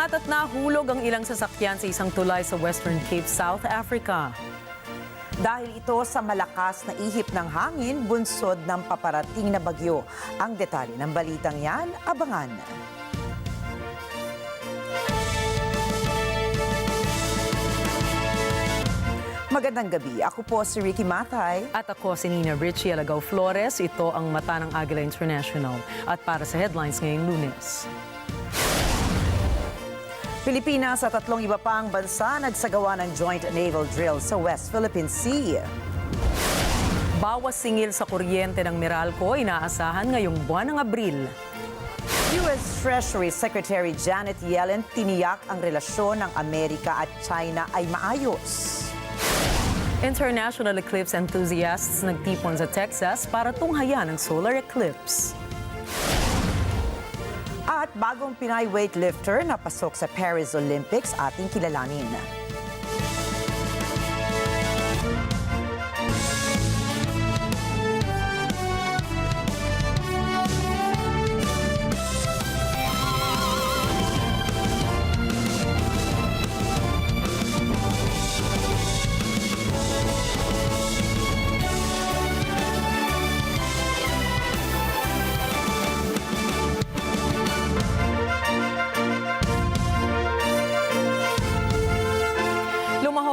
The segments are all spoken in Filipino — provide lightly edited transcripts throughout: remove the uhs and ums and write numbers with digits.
Umangat at nahulog ang ilang sasakyan sa isang tulay sa Western Cape, South Africa. Dahil ito sa malakas na ihip ng hangin, bunsod ng paparating na bagyo. Ang detalye ng balitang yan, abangan. Magandang gabi. Ako po si Ricky Matay. At ako si Nina Richie Alagaw Flores. Ito ang mata ng Agila International. At para sa headlines ngayong Lunes. Pilipinas at 3 iba pang bansa nagsagawa ng joint naval drill sa West Philippine Sea. Bawas singil sa kuryente ng Meralco inaasahan ngayong buwan ng Abril. U.S. Treasury Secretary Janet Yellen tiniyak ang relasyon ng Amerika at China ay maayos. International Eclipse enthusiasts nagtipon sa Texas para tunghayan ang solar eclipse. At bagong Pinay weightlifter na pasok sa Paris Olympics ating kilalanin.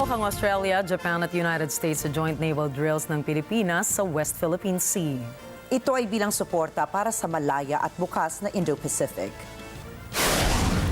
Ang Australia, Japan at United States sa joint naval drills ng Pilipinas sa West Philippine Sea. Ito ay bilang suporta para sa malaya at bukas na Indo-Pacific.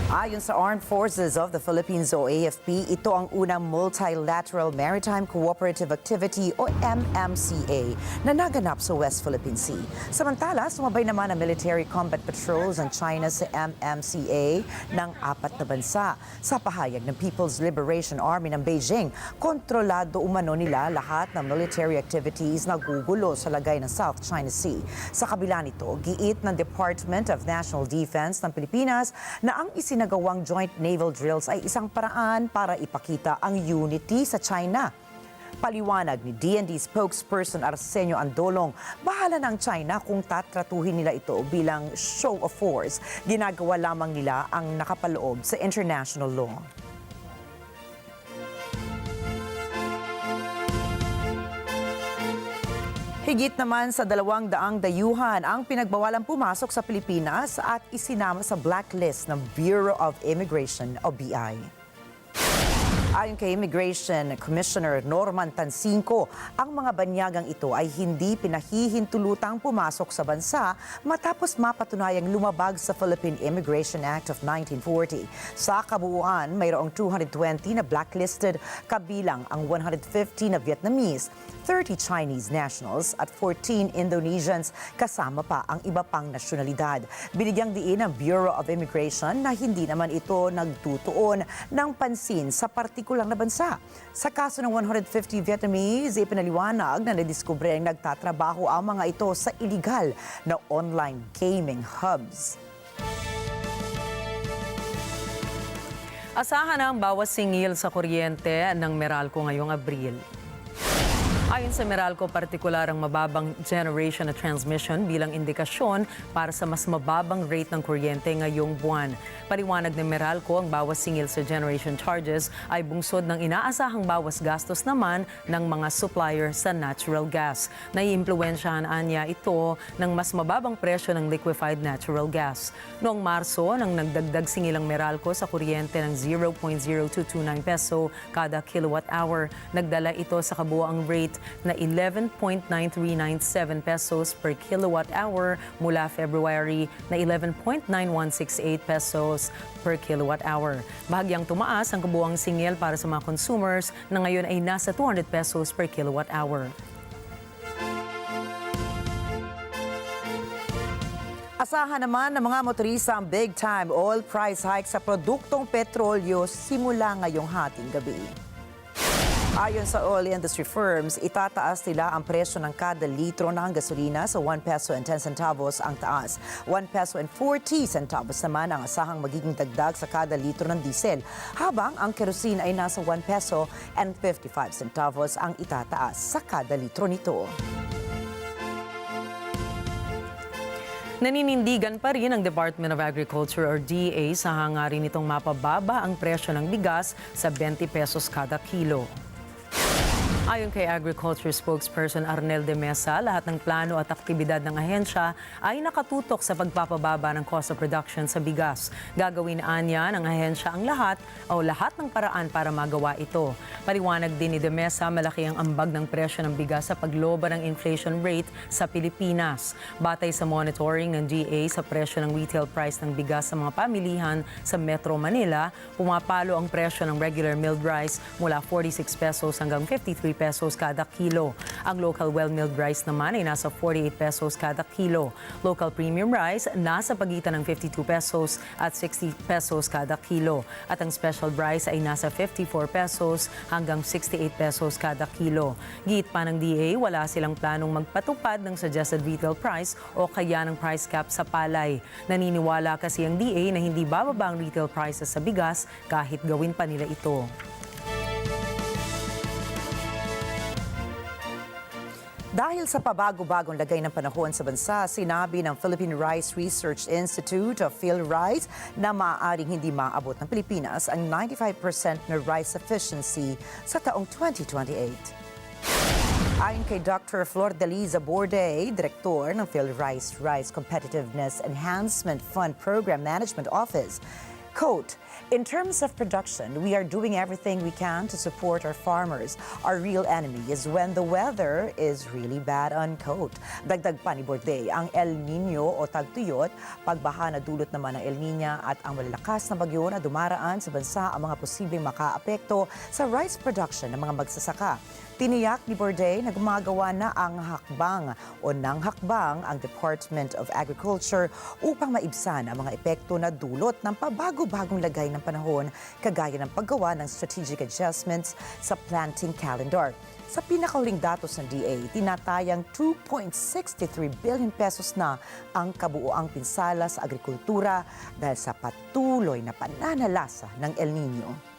Ayon sa Armed Forces of the Philippines o AFP, ito ang unang Multilateral Maritime Cooperative Activity o MMCA na naganap sa West Philippine Sea. Samantala, sumabay naman ang military combat patrols ng China sa MMCA ng 4 na bansa. Sa pahayag ng People's Liberation Army ng Beijing, kontrolado umano nila lahat ng military activities na gugulo sa lagay ng South China Sea. Sa kabila nito, giit ng Department of National Defense ng Pilipinas na ang isinagawang joint naval drills ay isang paraan para ipakita ang unity sa China. Paliwanag ni DND spokesperson Arsenio Andolong, bahala ng China kung tatratuhin nila ito bilang show of force. Ginagawa lamang nila ang nakapaloob sa international law. Higit naman sa 200 dayuhan ang pinagbawalang pumasok sa Pilipinas at isinama sa blacklist ng Bureau of Immigration o BI. Ayon kay Immigration Commissioner Norman Tansinco, ang mga banyagang ito ay hindi pinahihintulutang pumasok sa bansa matapos mapatunayang lumabag sa Philippine Immigration Act of 1940. Sa kabuuan, mayroong 220 na blacklisted, kabilang ang 150 na Vietnamese, 30 Chinese nationals at 14 Indonesians, kasama pa ang iba pang nasyonalidad. Binigyang diin ng Bureau of Immigration na hindi naman ito nagtutuon ng pansin sa partikulang na bansa. Sa kaso ng 150 Vietnamese, ipinaliwanag na nadiskubre ang nagtatrabaho ang mga ito sa illegal na online gaming hubs. Asahan ang bawas singil sa kuryente ng Meralco ngayong Abril. Ayon sa Meralco, partikular ang mababang generation at transmission bilang indikasyon para sa mas mababang rate ng kuryente ngayong buwan. Paliwanag ng Meralco, ang bawas singil sa generation charges ay bungsod ng inaasahang bawas gastos naman ng mga supplier sa natural gas. Naiimpluwensyahan anya ito ng mas mababang presyo ng liquefied natural gas. Noong Marso, nang nagdagdag singil ang Meralco sa kuryente ng 0.0229 peso kada kilowatt hour, nagdala ito sa kabuoang rate na 11.9397 pesos per kilowatt hour mula February na 11.9168 pesos per kilowatt hour. Bahagyang tumaas ang kabuuang singil para sa mga consumers na ngayon ay nasa 200 pesos per kilowatt hour. Asahan naman ng mga motorista ang big-time oil price hike sa produktong petrolyo simula ngayong hating gabi. Ayon sa oil industry firms, itataas nila ang presyo ng kada litro ng gasolina sa 1 peso and 10 centavos ang taas. 1 peso and 40 centavos naman ang asahang magiging dagdag sa kada litro ng diesel, habang ang kerosene ay nasa 1 peso and 55 centavos ang itataas sa kada litro nito. Naninindigan pa rin ang Department of Agriculture or DA sa hangarin nitong mapababa ang presyo ng bigas sa 20 pesos kada kilo. Ayon kay Agriculture spokesperson Arnel de Mesa, lahat ng plano at aktibidad ng ahensya ay nakatutok sa pagpapababa ng cost of production sa bigas. Gagawin anya ng ahensya ang lahat ng paraan para magawa ito. Paliwanag din ni de Mesa, malaki ang ambag ng presyo ng bigas sa pagloba ng inflation rate sa Pilipinas. Batay sa monitoring ng DA sa presyo ng retail price ng bigas sa mga pamilihan sa Metro Manila, pumapalo ang presyo ng regular milled rice mula 46 pesos hanggang 53 pesos kada kilo. Ang local well-milled rice naman ay nasa 48 pesos kada kilo. Local premium rice nasa pagitan ng 52 pesos at 60 pesos kada kilo. At ang special rice ay nasa 54 pesos hanggang 68 pesos kada kilo. Giit pa ng DA, wala silang planong magpatupad ng suggested retail price o kaya ng price cap sa palay. Naniniwala kasi ang DA na hindi bababa ang retail prices sa bigas kahit gawin pa nila ito. Dahil sa pabago-bagong lagay ng panahon sa bansa, sinabi ng Philippine Rice Research Institute of PhilRice na maaaring hindi maabot ng Pilipinas ang 95% na rice sufficiency sa taong 2028. Ayon kay Dr. Flor Deliza Borde, Direktor ng PhilRice Rice Competitiveness Enhancement Fund Program Management Office, quote, "In terms of production, we are doing everything we can to support our farmers. Our real enemy is when the weather is really bad," unquote. Dagdag pa ni Borde, ang El Nino o tagtuyot, pagbaha na dulot naman ng El Niña at ang malalakas na bagyo na dumaraan sa bansa ang mga posibleng makaapekto sa rice production ng mga magsasaka. Tiniyak ni Borde na gumagawa na ang hakbang ang Department of Agriculture upang maibsan ang mga epekto na dulot ng pabago-bagong lagay ng panahon, kagaya ng paggawa ng strategic adjustments sa planting calendar. Sa pinakauling datos ng DA, tinatayang 2.63 billion pesos na ang kabuuang pinsala sa agrikultura dahil sa patuloy na pananalasa ng El Nino.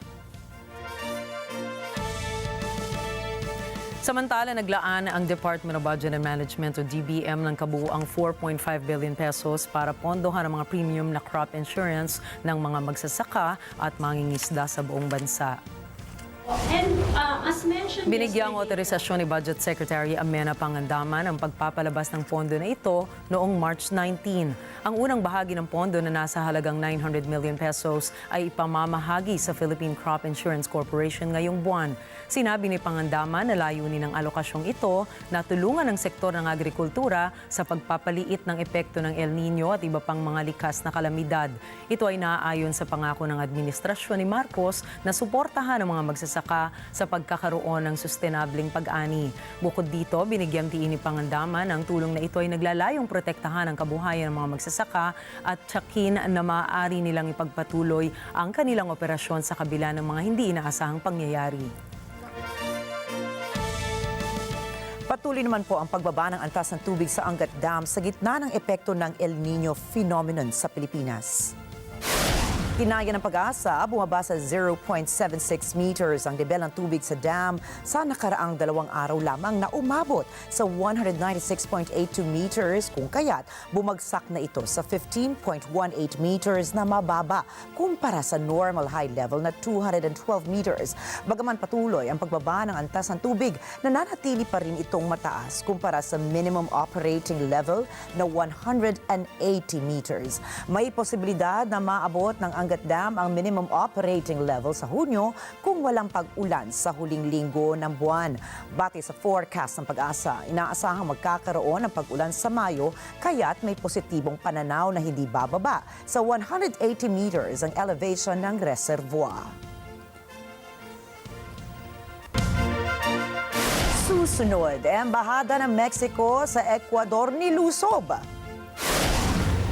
Samantala, naglaan ang Department of Budget and Management o DBM ng kabuuang 4.5 billion pesos para pondohan ang mga premium na crop insurance ng mga magsasaka at mangingisda sa buong bansa. And as mentioned Binigyang yesterday, otorisasyon ni Budget Secretary Amena Pangandaman ang pagpapalabas ng pondo na ito noong March 19. Ang unang bahagi ng pondo na nasa halagang 900 million pesos ay ipamamahagi sa Philippine Crop Insurance Corporation ngayong buwan. Sinabi ni Pangandaman na layunin ng alokasyong ito na tulungan ang sektor ng agrikultura sa pagpapaliit ng epekto ng El Nino at iba pang mga likas na kalamidad. Ito ay naaayon sa pangako ng administrasyon ni Marcos na suportahan ang mga magsasaka sa pagkakaroon ng sustainabling pag-ani. Bukod dito, binigyan diin ni Pangandaman ang tulong na ito ay naglalayong protektahan ang kabuhayan ng mga magsasaka at tiyakin na maaari nilang ipagpatuloy ang kanilang operasyon sa kabila ng mga hindi inaasahang pangyayari. Patuloy naman po ang pagbaba ng antas ng tubig sa Angat Dam sa gitna ng epekto ng El Nino phenomenon sa Pilipinas. Tinaya ng Pag-asa, bumaba sa 0.76 meters ang level ng tubig sa dam sa nakaraang 2 araw lamang na umabot sa 196.82 meters, kung kaya't bumagsak na ito sa 15.18 meters na mababa kumpara sa normal high level na 212 meters. Bagaman patuloy ang pagbaba ng antas ng tubig, nananatili pa rin itong mataas kumpara sa minimum operating level na 180 meters. May posibilidad na maabot ng Angat Dam ang minimum operating level sa Hunyo kung walang pag-ulan sa huling linggo ng buwan. Batay sa forecast ng Pag-asa, inaasahang magkakaroon ng pag-ulan sa Mayo, kaya't may positibong pananaw na hindi bababa sa 180 meters ang elevation ng reservoir. Susunod, Embahada ng Mexico sa Ecuador nilusob.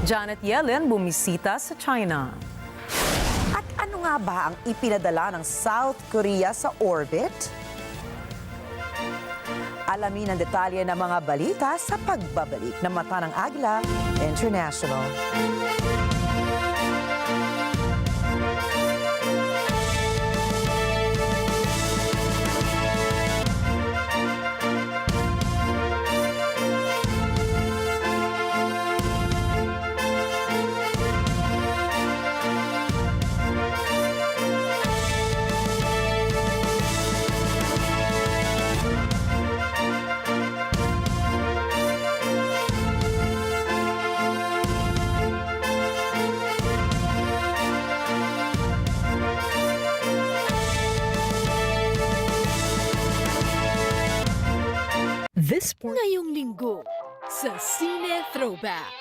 Janet Yellen bumisita sa China. At ano nga ba ang ipinadala ng South Korea sa orbit? Alamin ang detalye ng mga balita sa pagbabalik ng Mata ng Agila International. Ngayong linggo sa Cine Throwback.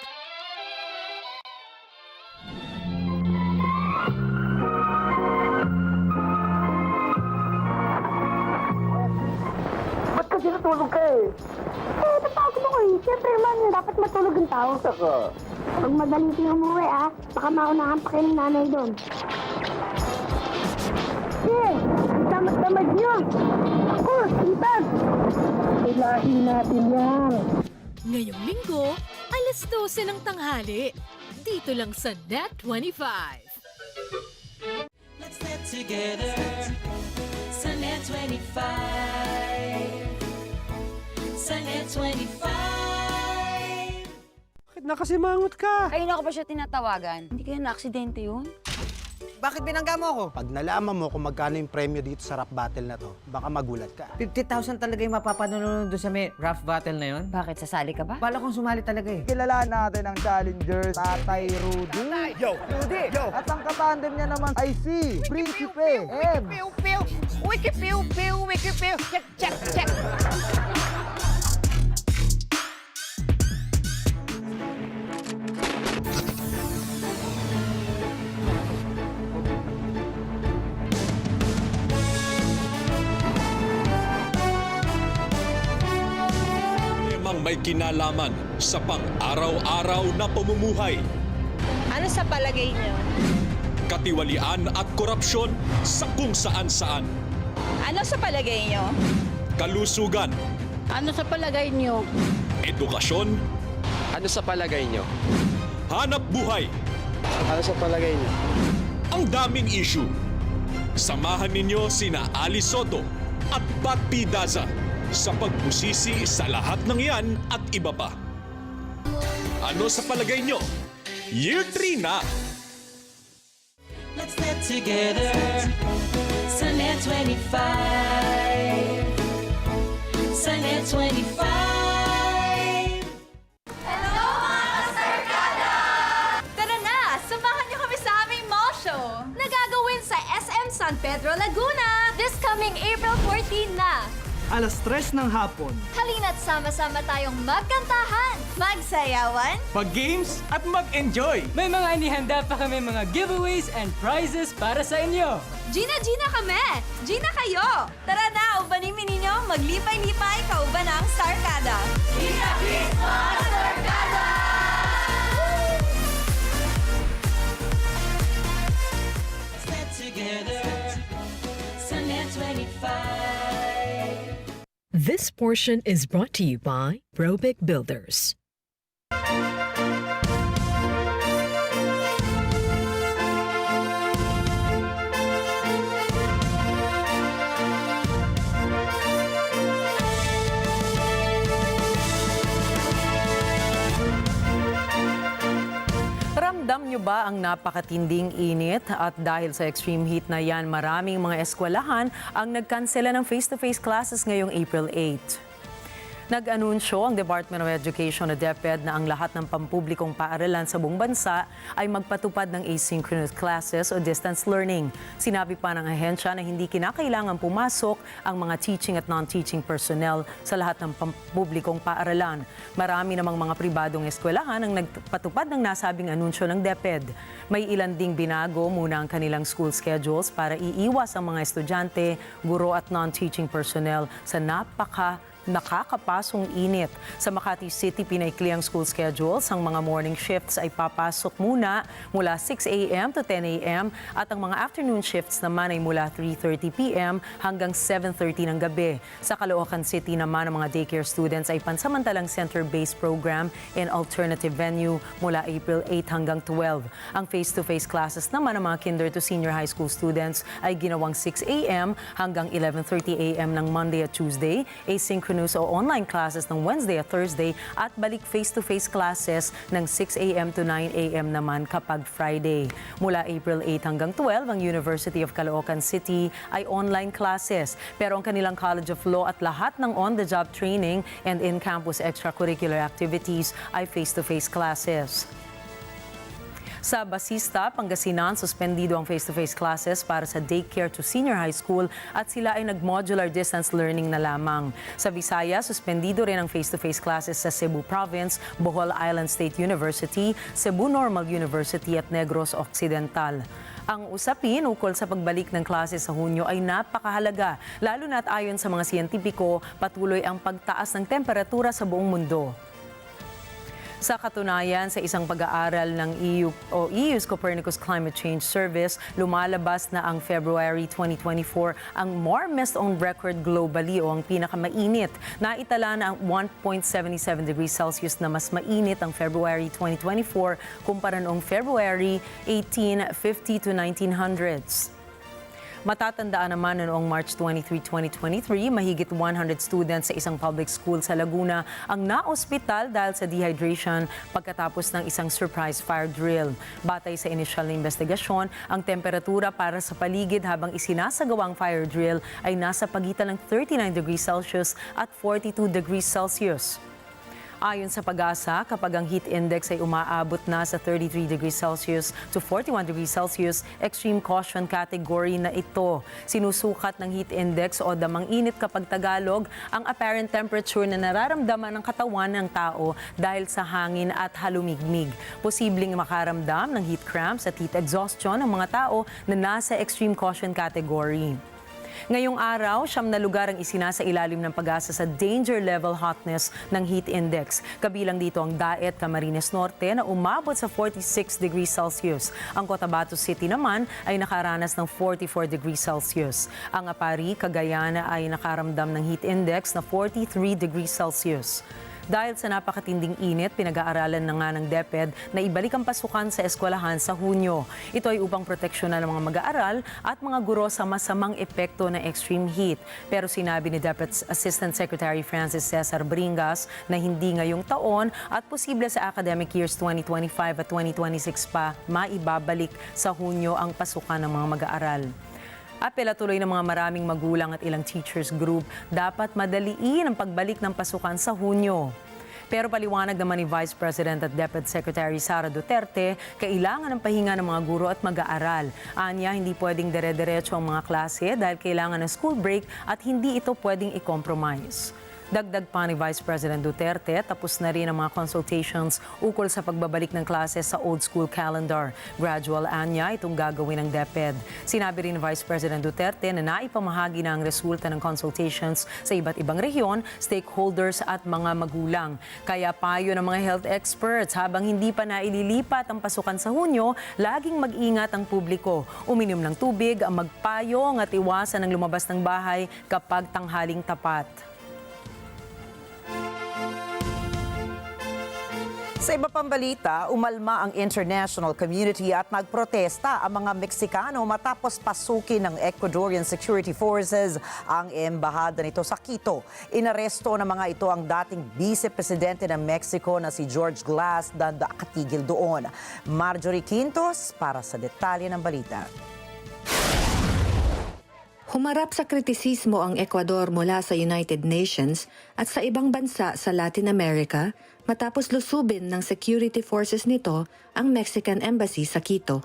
Ba't kasi natulog ka eh? Napagod ako eh. Siyempre man, dapat matulog ang tao. Saka, Pag madali kang umuwi baka maunahan pa kayo ng nanay doon. Tamad-tamad niyo. Ako, sipag. Ilahin natin yan. Ngayong linggo, alas 12 ng tanghali. Dito lang sa Net 25. Let's get together sa Net 25. Sa Net 25. bakit nakasimangot ka? Kanina ko pa siya tinatawagan. Hindi kaya na-aksidente yun? Bakit binangga mo ako? Pag nalaman mo kung magkano yung premyo dito sa rap battle na to, baka magulat ka. 50,000 talaga yung mapapanood doon sa may rap battle na yun. Bakit? Sasali ka ba? Bala kong sumali talaga eh. Kilalaan natin ang challenger, Tatay Rudy. Yo! Rudy! Yo! At ang katandem niya naman ay si Prinsipe M. Piu-piu! Wiki-piu-piu! Wiki-piu! Check, check, check! May kinalaman sa pang-araw-araw na pamumuhay. Ano sa palagay niyo? Katiwalian at korupsyon sa kung saan-saan. Ano sa palagay niyo? Kalusugan, Ano sa palagay niyo? edukasyon, Ano sa palagay nyo? hanap buhay. Ano sa palagay nyo? Ang daming issue. Samahan ninyo sina Ali Soto at Pat P. Daza sa pagbusisi sa lahat ng yan at iba pa. Ano sa palagay nyo? Year 3 na! Let's get together sa Net 25. Sa Net 25. Tara na! Samahan niyo kami sa aming mall show! Nagagawin sa SM San Pedro, Laguna! This coming April 14 na! Alas 3 ng hapon. Halina't sama-sama tayong magkantahan, magsayawan, Mag-games at mag-enjoy! May mga inihanda pa kami mga giveaways and prizes para sa inyo. Gina kami! Gina kayo! Tara na, ubanin ninyo, maglipay-lipay, kauban ang Starkada! Gina Christmas Starkada! Let's get together sa Net 25. This portion is brought to you by Robic Builders. Ramdam nyo ba ang napakatinding init? At dahil sa extreme heat na yan, maraming mga eskwelahan ang nagkansela ng face-to-face classes ngayong April 8. Nag-anunsyo ang Department of Education o DepEd na ang lahat ng pampublikong paaralan sa buong bansa ay magpatupad ng asynchronous classes o distance learning. Sinabi pa ng ahensya na hindi kinakailangan pumasok ang mga teaching at non-teaching personnel sa lahat ng pampublikong paaralan. Marami namang mga pribadong eskwelahan ang nagpatupad ng nasabing anunsyo ng DepEd. May ilan ding binago muna ang kanilang school schedules para iiwas ang mga estudyante, guro at non-teaching personnel sa nakakapasong init. Sa Makati City, pinaikli ang school schedules. Ang mga morning shifts ay papasok muna mula 6 a.m. to 10 a.m. at ang mga afternoon shifts naman ay mula 3:30 p.m. hanggang 7:30 ng gabi. Sa Caloocan City naman, ang mga daycare students ay pansamantalang center-based program in alternative venue mula April 8 hanggang 12. Ang face-to-face classes naman ng mga kinder to senior high school students ay ginawang 6 a.m. hanggang 11:30 a.m. ng Monday at Tuesday, asynchronous o online classes ng Wednesday at Thursday at balik face-to-face classes ng 6 a.m. to 9 a.m. naman kapag Friday. Mula April 8 hanggang 12, ang University of Caloocan City ay online classes. Pero ang kanilang College of Law at lahat ng on-the-job training and in-campus extracurricular activities ay face-to-face classes. Sa Basista, Pangasinan, suspendido ang face-to-face classes para sa daycare to senior high school at sila ay nag-modular distance learning na lamang. Sa Visayas, suspendido rin ang face-to-face classes sa Cebu Province, Bohol Island State University, Cebu Normal University at Negros Occidental. Ang usapin ukol sa pagbalik ng klase sa Hunyo ay napakahalaga, lalo na't ayon sa mga siyentipiko, patuloy ang pagtaas ng temperatura sa buong mundo. Sa katunayan, sa isang pag-aaral ng EU's Copernicus Climate Change Service, lumalabas na ang February 2024 ang warmest on record globally o ang pinakamainit. Naitala na ang 1.77 degrees Celsius na mas mainit ang February 2024 kumpara noong February 1850 to 1900s. Matatandaan naman na noong March 23, 2023, mahigit 100 students sa isang public school sa Laguna ang na-ospital dahil sa dehydration pagkatapos ng isang surprise fire drill. Batay sa initial na investigasyon, ang temperatura para sa paligid habang isinasagawa ang fire drill ay nasa pagitan ng 39 degrees Celsius at 42 degrees Celsius. Ayon sa Pag-asa, kapag ang heat index ay umaabot na sa 33 degrees Celsius to 41 degrees Celsius, extreme caution category na ito. Sinusukat ng heat index o damang init kapag Tagalog ang apparent temperature na nararamdaman ng katawan ng tao dahil sa hangin at halumigmig. Posibleng makaramdam ng heat cramps at heat exhaustion ang mga tao na nasa extreme caution category. Ngayong araw, 9 na lugar ang isinasa ilalim ng Pag-asa sa danger level hotness ng heat index. Kabilang dito ang Daet, Camarines Norte na umabot sa 46 degrees Celsius. Ang Cotabato City naman ay nakaranas ng 44 degrees Celsius. Ang Apari, Cagayan ay nakaramdam ng heat index na 43 degrees Celsius. Dahil sa napakatinding init, pinag-aaralan na nga ng DepEd na ibalik ang pasukan sa eskwelahan sa Hunyo. Ito ay upang proteksyonan ng mga mag-aaral at mga guro sa masamang epekto ng extreme heat. Pero sinabi ni DepEd Assistant Secretary Francis Cesar Bringas na hindi ngayong taon at posible sa academic years 2025 at 2026 pa maibabalik sa Hunyo ang pasukan ng mga mag-aaral. Apela tuloy ng mga maraming magulang at ilang teachers group, dapat madaliin ang pagbalik ng pasukan sa Hunyo. Pero paliwanag naman ni Vice President at DepEd Secretary Sara Duterte, kailangan ng pahinga ng mga guro at mag-aaral. Anya, hindi pwedeng dire-diretso ang mga klase dahil kailangan ng school break at hindi ito pwedeng i-compromise. Dagdag pa ni Vice President Duterte, tapos na rin ang mga consultations ukol sa pagbabalik ng klase sa old school calendar. Gradual anya itong gagawin ng DepEd. Sinabi rin ni Vice President Duterte na naipamahagi na ang resulta ng consultations sa iba't ibang rehiyon, stakeholders at mga magulang. Kaya payo ng mga health experts, habang hindi pa naililipat ang pasukan sa Hunyo, laging mag-ingat ang publiko. Uminom ng tubig, magpayong at iwasan ang lumabas ng bahay kapag tanghaling tapat. Sa iba pang balita, umalma ang international community at nagprotesta ang mga Meksikano matapos pasukin ng Ecuadorian Security Forces ang embahada nito sa Quito. Inaresto ng mga ito ang dating vice-presidente ng Mexico na si George Glass na nakatigil doon. Marjorie Quintos para sa detalye ng balita. Humarap sa kritisismo ang Ecuador mula sa United Nations at sa ibang bansa sa Latin America matapos lusubin ng security forces nito ang Mexican Embassy sa Quito.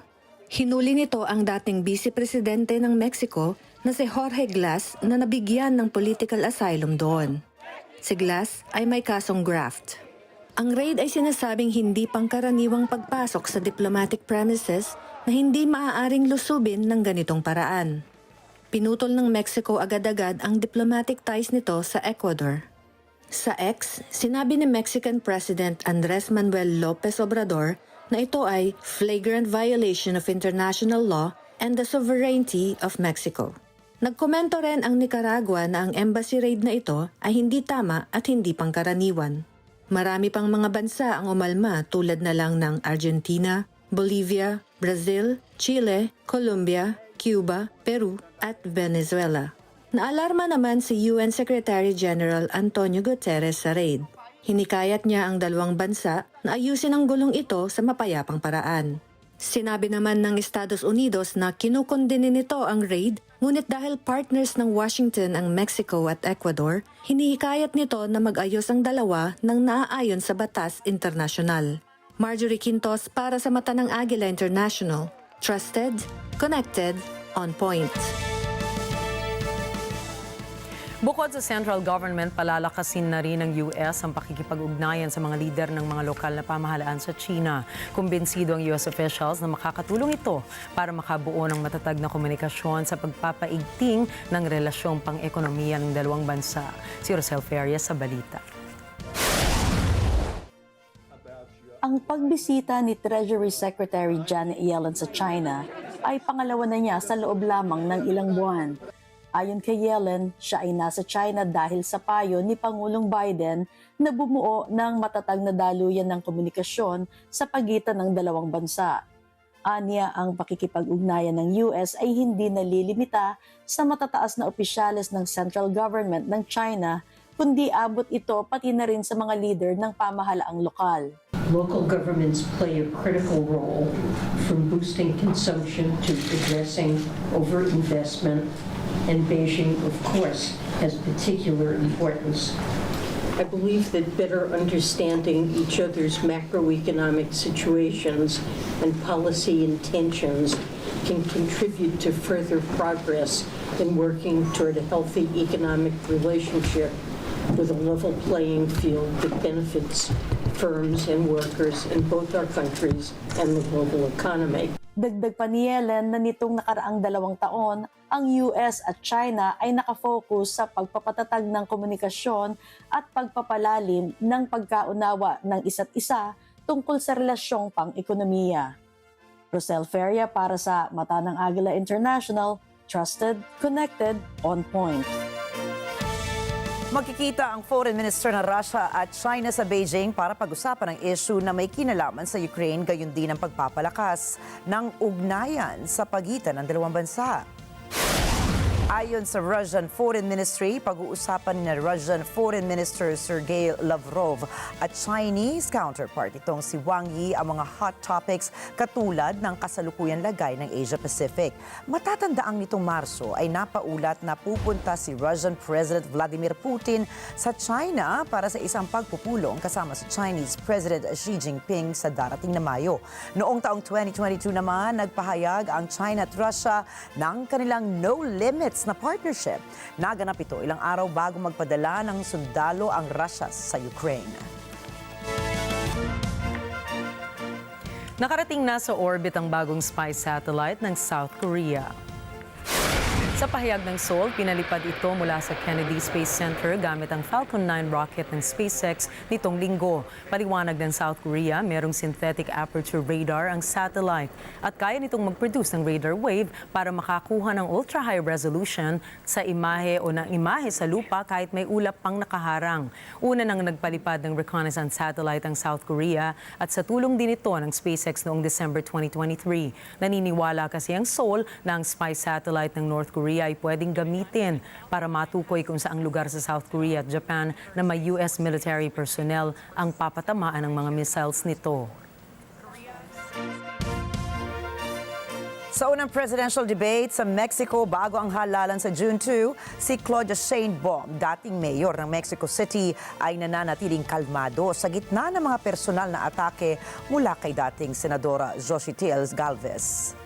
Hinuli nito ang dating vice-presidente ng Mexico na si Jorge Glass na nabigyan ng political asylum doon. Si Glass ay may kasong graft. Ang raid ay sinasabing hindi pangkaraniwang pagpasok sa diplomatic premises na hindi maaaring lusubin ng ganitong paraan. Pinutol ng Mexico agad-agad ang diplomatic ties nito sa Ecuador. Sa X, sinabi ni Mexican President Andres Manuel Lopez Obrador na ito ay flagrant violation of international law and the sovereignty of Mexico. Nagkomento rin ang Nicaragua na ang embassy raid na ito ay hindi tama at hindi pangkaraniwan. Marami pang mga bansa ang umalma tulad na lang ng Argentina, Bolivia, Brazil, Chile, Colombia, Cuba, Peru at Venezuela. Naalarma naman si UN Secretary General Antonio Guterres sa raid. Hinikayat niya ang dalawang bansa na ayusin ang gulong ito sa mapayapang paraan. Sinabi naman ng Estados Unidos na kinukondinin nito ang raid, ngunit dahil partners ng Washington ang Mexico at Ecuador, hinihikayat nito na mag-ayos ang dalawa ng naaayon sa batas internasyonal. Marjorie Quintos para sa mata ng Agila International. Trusted, connected, on point. Bukod sa central government, palalakasin na rin ng US ang pakikipag-ugnayan sa mga lider ng mga lokal na pamahalaan sa China. Kumbinsido ang US officials na makakatulong ito para makabuo ng matatag na komunikasyon sa pagpapaigting ng relasyong pang-ekonomiya ng dalawang bansa. Si Rosel Feria sa balita. Ang pagbisita ni Treasury Secretary Janet Yellen sa China ay pangalawa na niya sa loob lamang ng ilang buwan. Ayon kay Yellen, siya ay nasa China dahil sa payo ni Pangulong Biden na bumuo ng matatag na daluyan ng komunikasyon sa pagitan ng dalawang bansa. Aniya, ang pakikipag-ugnayan ng US ay hindi nalilimita sa matataas na opisyales ng central government ng China, kundi abot ito pati na rin sa mga leader ng pamahalaang lokal. Local governments play a critical role from boosting consumption to addressing overinvestment, and Beijing, of course, has particular importance. I believe that better understanding each other's macroeconomic situations and policy intentions can contribute to further progress in working toward a healthy economic relationship with a level playing field that benefits firms and workers in both our countries and the global economy. Dagdag pa ni Yellen na nitong nakaraang 2 taon, ang US at China ay nakafocus sa pagpapatatag ng komunikasyon at pagpapalalim ng pagkaunawa ng isa't isa tungkol sa relasyong pang-ekonomiya. Rosel Feria para sa Mata ng Agila International, trusted, connected, on point. Magkikita ang Foreign Minister ng Russia at China sa Beijing para pag-usapan ang issue na may kinalaman sa Ukraine, gayon din ang pagpapalakas ng ugnayan sa pagitan ng dalawang bansa. Ayon sa Russian Foreign Ministry, pag-uusapan ni Russian Foreign Minister Sergei Lavrov at Chinese counterpart itong si Wang Yi ang mga hot topics katulad ng kasalukuyang lagay ng Asia-Pacific. Matatandaang nitong Marso ay napaulat na pupunta si Russian President Vladimir Putin sa China para sa isang pagpupulong kasama si Chinese President Xi Jinping sa darating na Mayo. Noong taong 2022 naman, nagpahayag ang China at Russia ng kanilang no limits na partnership. Naganap ito ilang araw bago magpadala ng sundalo ang Russia sa Ukraine. Nakarating na sa orbit ang bagong spy satellite ng South Korea. Sa pahayag ng Seoul, pinalipad ito mula sa Kennedy Space Center gamit ang Falcon 9 rocket ng SpaceX nitong linggo. Paliwanag ng South Korea, merong synthetic aperture radar ang satellite at kaya nitong mag-produce ng radar wave para makakuha ng ultra-high resolution sa imahe o ng imahe sa lupa kahit may ulap pang nakaharang. Una nang nagpalipad ng reconnaissance satellite ang South Korea at sa tulong din ito ng SpaceX noong December 2023. Naniniwala kasi ang Seoul na ang spy satellite ng North Korea ay pwedeng gamitin para matukoy kung saang lugar sa South Korea at Japan na may US military personnel ang papatamaan ng mga missiles nito. Sa unang presidential debate sa Mexico bago ang halalan sa June 2, si Claudia Sheinbaum, dating mayor ng Mexico City, ay nananatiling kalmado sa gitna ng mga personal na atake mula kay dating Senadora Xochitl Galvez.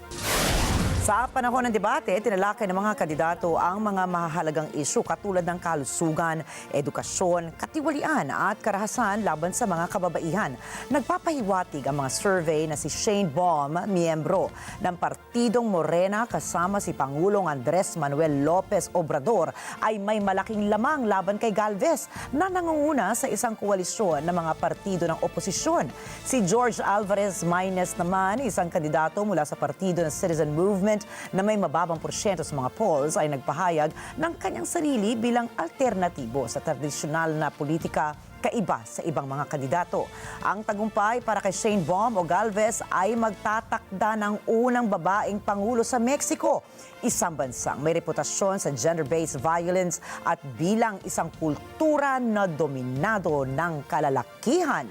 Sa panahon ng debate, tinalakay ng mga kandidato ang mga mahahalagang isyu katulad ng kalusugan, edukasyon, katiwalian at karahasan laban sa mga kababaihan. Nagpapahiwatig ang mga survey na si Sheinbaum, miyembro ng Partidong Morena kasama si Pangulong Andres Manuel Lopez Obrador, ay may malaking lamang laban kay Galvez na nangunguna sa isang koalisyon ng mga partido ng oposisyon. Si George Alvarez Maynez naman, isang kandidato mula sa partido ng Citizen Movement na may mababang porsyento sa mga polls, ay nagpahayag ng kanyang sarili bilang alternatibo sa tradisyonal na politika kaiba sa ibang mga kandidato. Ang tagumpay para kay Sheinbaum o Galvez ay magtatakda ng unang babaeng pangulo sa Mexico, isang bansang may reputasyon sa gender-based violence at bilang isang kultura na dominado ng kalalakihan.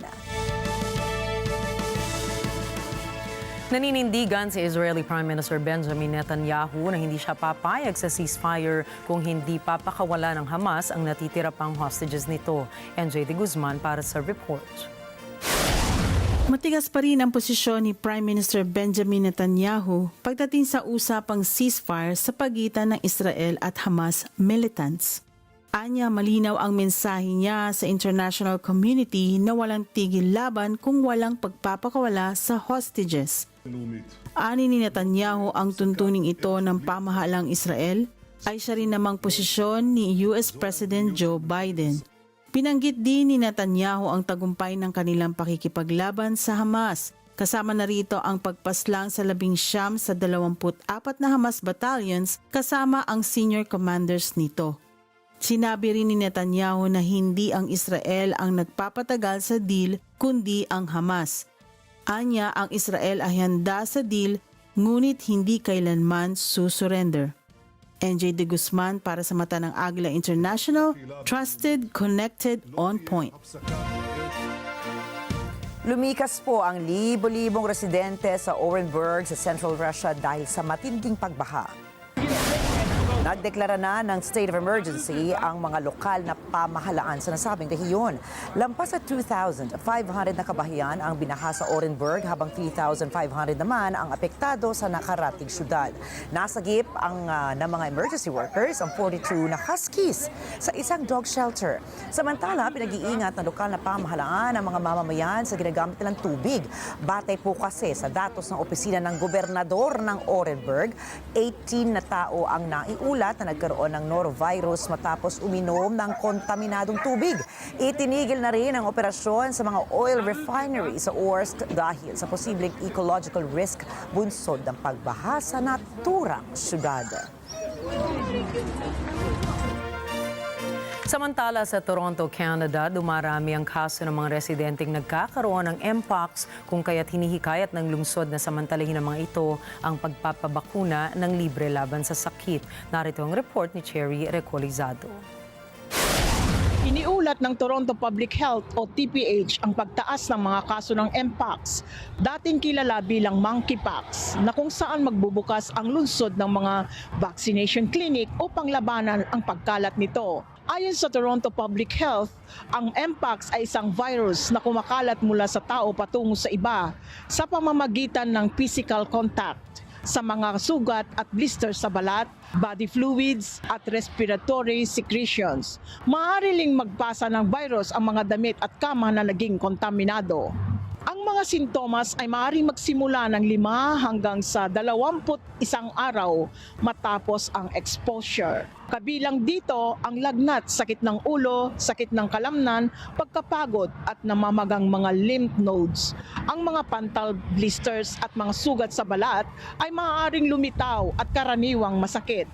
Naninindigan si Israeli Prime Minister Benjamin Netanyahu na hindi siya papayag sa ceasefire kung hindi papakawala ng Hamas ang natitira pang hostages nito. NJ de Guzman para sa report. Matigas pa rin ang posisyon ni Prime Minister Benjamin Netanyahu pagdating sa usapang ceasefire sa pagitan ng Israel at Hamas militants. Anya, malinaw ang mensahe niya sa international community na walang tigil laban kung walang pagpapakawala sa hostages. Ani ni Netanyahu ang tuntuning ito ng pamahalang Israel ay siya rin namang posisyon ni US President Joe Biden. Pinanggit din ni Netanyahu ang tagumpay ng kanilang pakikipaglaban sa Hamas. Kasama na rito ang pagpaslang sa 19 sa 24 na Hamas battalions kasama ang senior commanders nito. Sinabi rin ni Netanyahu na hindi ang Israel ang nagpapatagal sa deal kundi ang Hamas. Anya, ang Israel ay handa sa deal ngunit hindi kailanman susurrender. NJ De Guzman para sa mata ng Agila International, trusted, connected, on point. Lumikas po ang libo-libong residente sa Orenburg sa Central Russia dahil sa matinding pagbaha. Nagdeklara na ng state of emergency ang mga lokal na pamahalaan sa nasabing rehiyon. Lampas sa 2,500 na kabahayan ang binaha sa Orenburg habang 3,500 naman ang apektado sa nakarating syudad. Nasagip ng mga emergency workers ang 42 na huskies sa isang dog shelter. Samantala, pinag-iingat ng lokal na pamahalaan ang mga mamamayan sa ginagamit nilang tubig. Batay po kasi sa datos ng opisina ng gobernador ng Orenburg, 18 na tao ang naiulat na nagkaroon ng norovirus matapos uminom ng kontaminadong tubig. Itinigil na rin ang operasyon sa mga oil refinery sa Orsk dahil sa posibleng ecological risk bunsod ng pagbaha sa naturang syudad. Samantala sa Toronto, Canada, dumarami ang kaso ng mga residenteng nagkakaroon ng Mpox kung kaya't hinihikayat ng lungsod na samantalahin ng mga ito ang pagpapabakuna ng libre laban sa sakit. Narito ang report ni Cherry Recolizado. Iniulat ng Toronto Public Health o TPH ang pagtaas ng mga kaso ng Mpox, dating kilala bilang monkeypox, na kung saan magbubukas ang lungsod ng mga vaccination clinic upang labanan ang pagkalat nito. Ayon sa Toronto Public Health, ang Mpox ay isang virus na kumakalat mula sa tao patungo sa iba sa pamamagitan ng physical contact sa mga sugat at blisters sa balat, body fluids at respiratory secretions. Maaari ring magpasa ng virus ang mga damit at kama na naging kontaminado. Ang mga sintomas ay maaaring magsimula ng 5 hanggang sa 21 araw matapos ang exposure. Kabilang dito ang lagnat, sakit ng ulo, sakit ng kalamnan, pagkapagod at namamagang mga lymph nodes. Ang mga pantal blisters at mga sugat sa balat ay maaaring lumitaw at karaniwang masakit.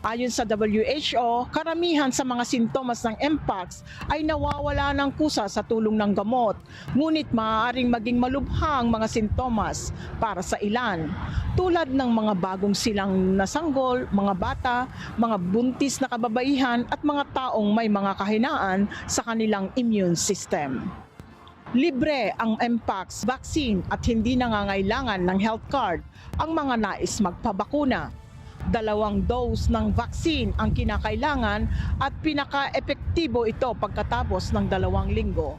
Ayon sa WHO, karamihan sa mga sintomas ng Mpox ay nawawala ng kusa sa tulong ng gamot, ngunit maaaring maging malubhang mga sintomas para sa ilan, tulad ng mga bagong silang nasanggol, mga bata, mga buntis na kababaihan at mga taong may mga kahinaan sa kanilang immune system. Libre ang Mpox vaccine at hindi nangangailangan ng health card ang mga nais magpabakuna. 2 dose ng vaccine ang kinakailangan at pinaka-epektibo ito pagkatapos ng 2 linggo.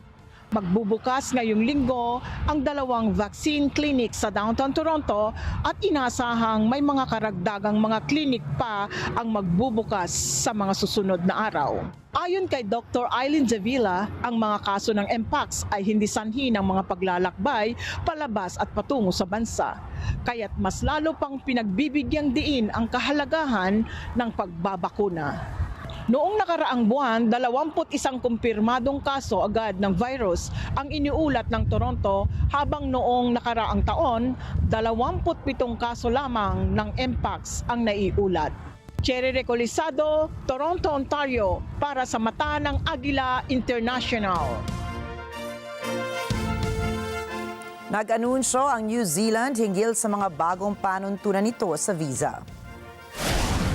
Magbubukas ngayong linggo ang 2 vaccine clinic sa downtown Toronto at inasahang may mga karagdagang mga clinic pa ang magbubukas sa mga susunod na araw. Ayon kay Dr. Eileen Avila, ang mga kaso ng Mpox ay hindi sanhi ng mga paglalakbay, palabas at patungo sa bansa. Kaya't mas lalo pang pinagbibigyang diin ang kahalagahan ng pagbabakuna. Noong nakaraang buwan, 21 kumpirmadong kaso agad ng virus ang iniulat ng Toronto habang noong nakaraang taon, 27 kaso lamang ng Mpox ang naiulat. Cherry Recolizado, Toronto, Ontario, para sa mata ng Agila International. Nag-anunsyo ang New Zealand hinggil sa mga bagong panuntunan nito sa visa.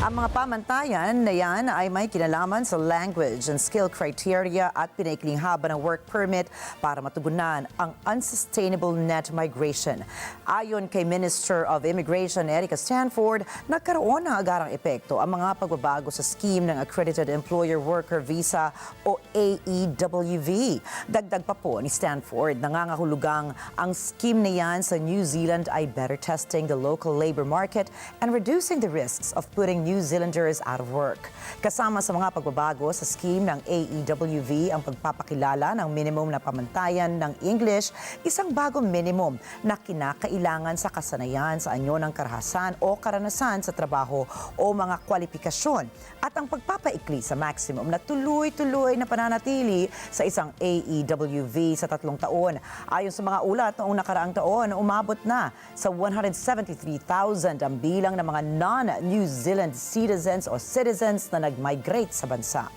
Ang mga pamantayan na yan ay may kinalaman sa language and skill criteria at pinaikling haba ng work permit para matugunan ang unsustainable net migration. Ayon kay Minister of Immigration Erica Stanford, nagkaroon ng agarang epekto ang mga pagbabago sa scheme ng Accredited Employer Worker Visa o AEWV. Dagdag pa po ni Stanford, nangangahulugang ang scheme na yan sa New Zealand ay better testing the local labor market and reducing the risks of putting New Zealanders out of work. Kasama sa mga pagbabago sa scheme ng AEWV ang pagpapakilala ng minimum na pamantayan ng English, isang bagong minimum na kinakailangan sa kasanayan sa anyo ng karahasan o karanasan sa trabaho o mga kwalifikasyon at ang pagpapaikli sa maximum na tuloy-tuloy na pananatili sa isang AEWV sa 3 taon. Ayon sa mga ulat noong nakaraang taon, umabot na sa 173,000 ang bilang ng mga non-New Zealand citizens o citizens na nag-migrate sa bansa.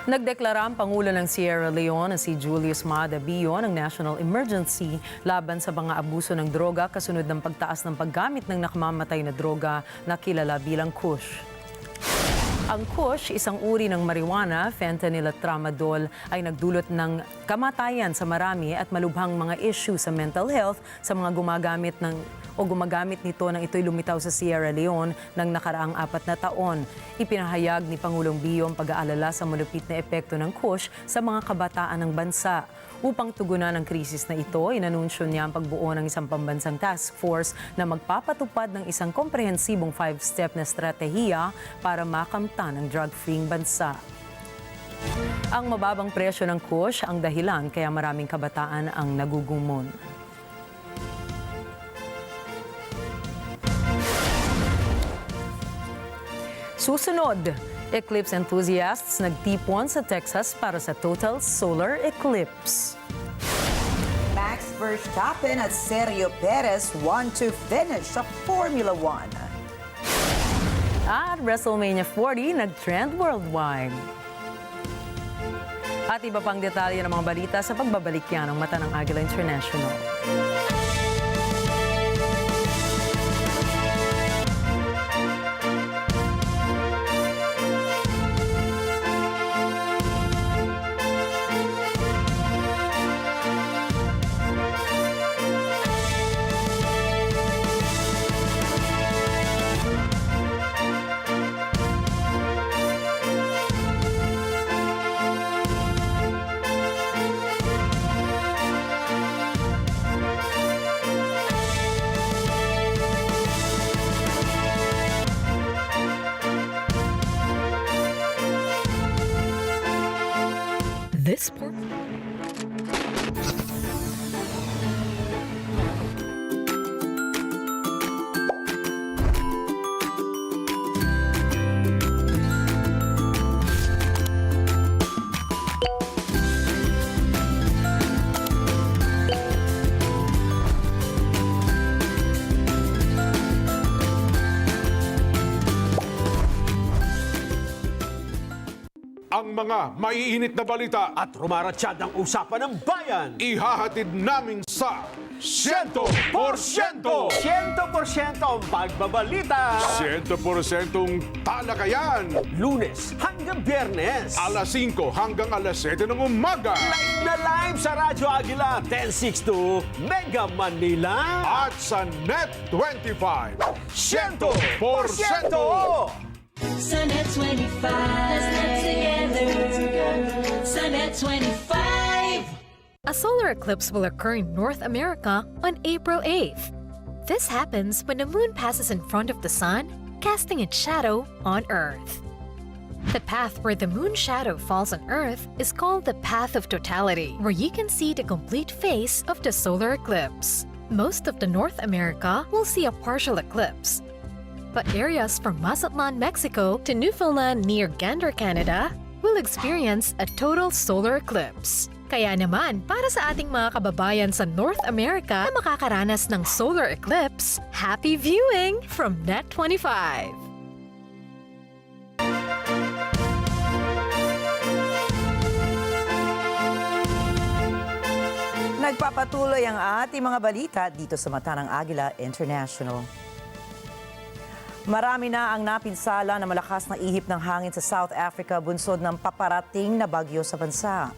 Nagdeklara ang Pangulo ng Sierra Leone na si Julius Maada Bio ng national emergency laban sa mga abuso ng droga kasunod ng pagtaas ng paggamit ng nakamamatay na droga na kilala bilang Kush. Ang Kush, isang uri ng marijuana, fentanyl at tramadol, ay nagdulot ng kamatayan sa marami at malubhang mga issue sa mental health sa mga gumagamit nito nang ito'y lumitaw sa Sierra Leone ng nakaraang 4 na taon. Ipinahayag ni Pangulong Bio ang pag-aalala sa malupit na epekto ng Kush sa mga kabataan ng bansa. Upang tugunan ang krisis na ito, inanunsyo niya ang pagbuo ng isang pambansang task force na magpapatupad ng isang komprehensibong 5-step na estratehiya para makamtan ang drug-freeing bansa. Ang mababang presyo ng Kush ang dahilan kaya maraming kabataan ang nagugumon. Susunod, Eclipse enthusiasts nagtipon sa Texas para sa total solar eclipse. Max Verstappen at Sergio Perez want to finish sa Formula 1. At WrestleMania 40 nag-trend worldwide. At iba pang detalye ng mga balita sa pagbabalik yan ng Mata ng Agila International. This ang mga maiinit na balita at rumaratsyad ang usapan ng bayan. ihahatid namin sa 100%! 100% ang pagbabalita. 100% talakayan. Lunes hanggang Biyernes. Alas 5 hanggang alas 7 ng umaga. Live na live sa Radyo Agila 1062 Mega Manila. At sa Net 25. 100%! Sa Net 25, let's net together. Sa Net 25. A solar eclipse will occur in North America on April 8th. This happens when the moon passes in front of the sun, casting its shadow on Earth. The path where the moon shadow falls on Earth is called the path of totality, where you can see the complete face of the solar eclipse. Most of the North America will see a partial eclipse, but areas from Mazatlan, Mexico to Newfoundland near Gander, Canada will experience a total solar eclipse. Kaya naman, para sa ating mga kababayan sa North America na makakaranas ng solar eclipse, happy viewing from Net 25! Nagpapatuloy ang ating mga balita dito sa mata ng Agila International. Marami na ang napinsala na malakas na ihip ng hangin sa South Africa bunsod ng paparating na bagyo sa bansa.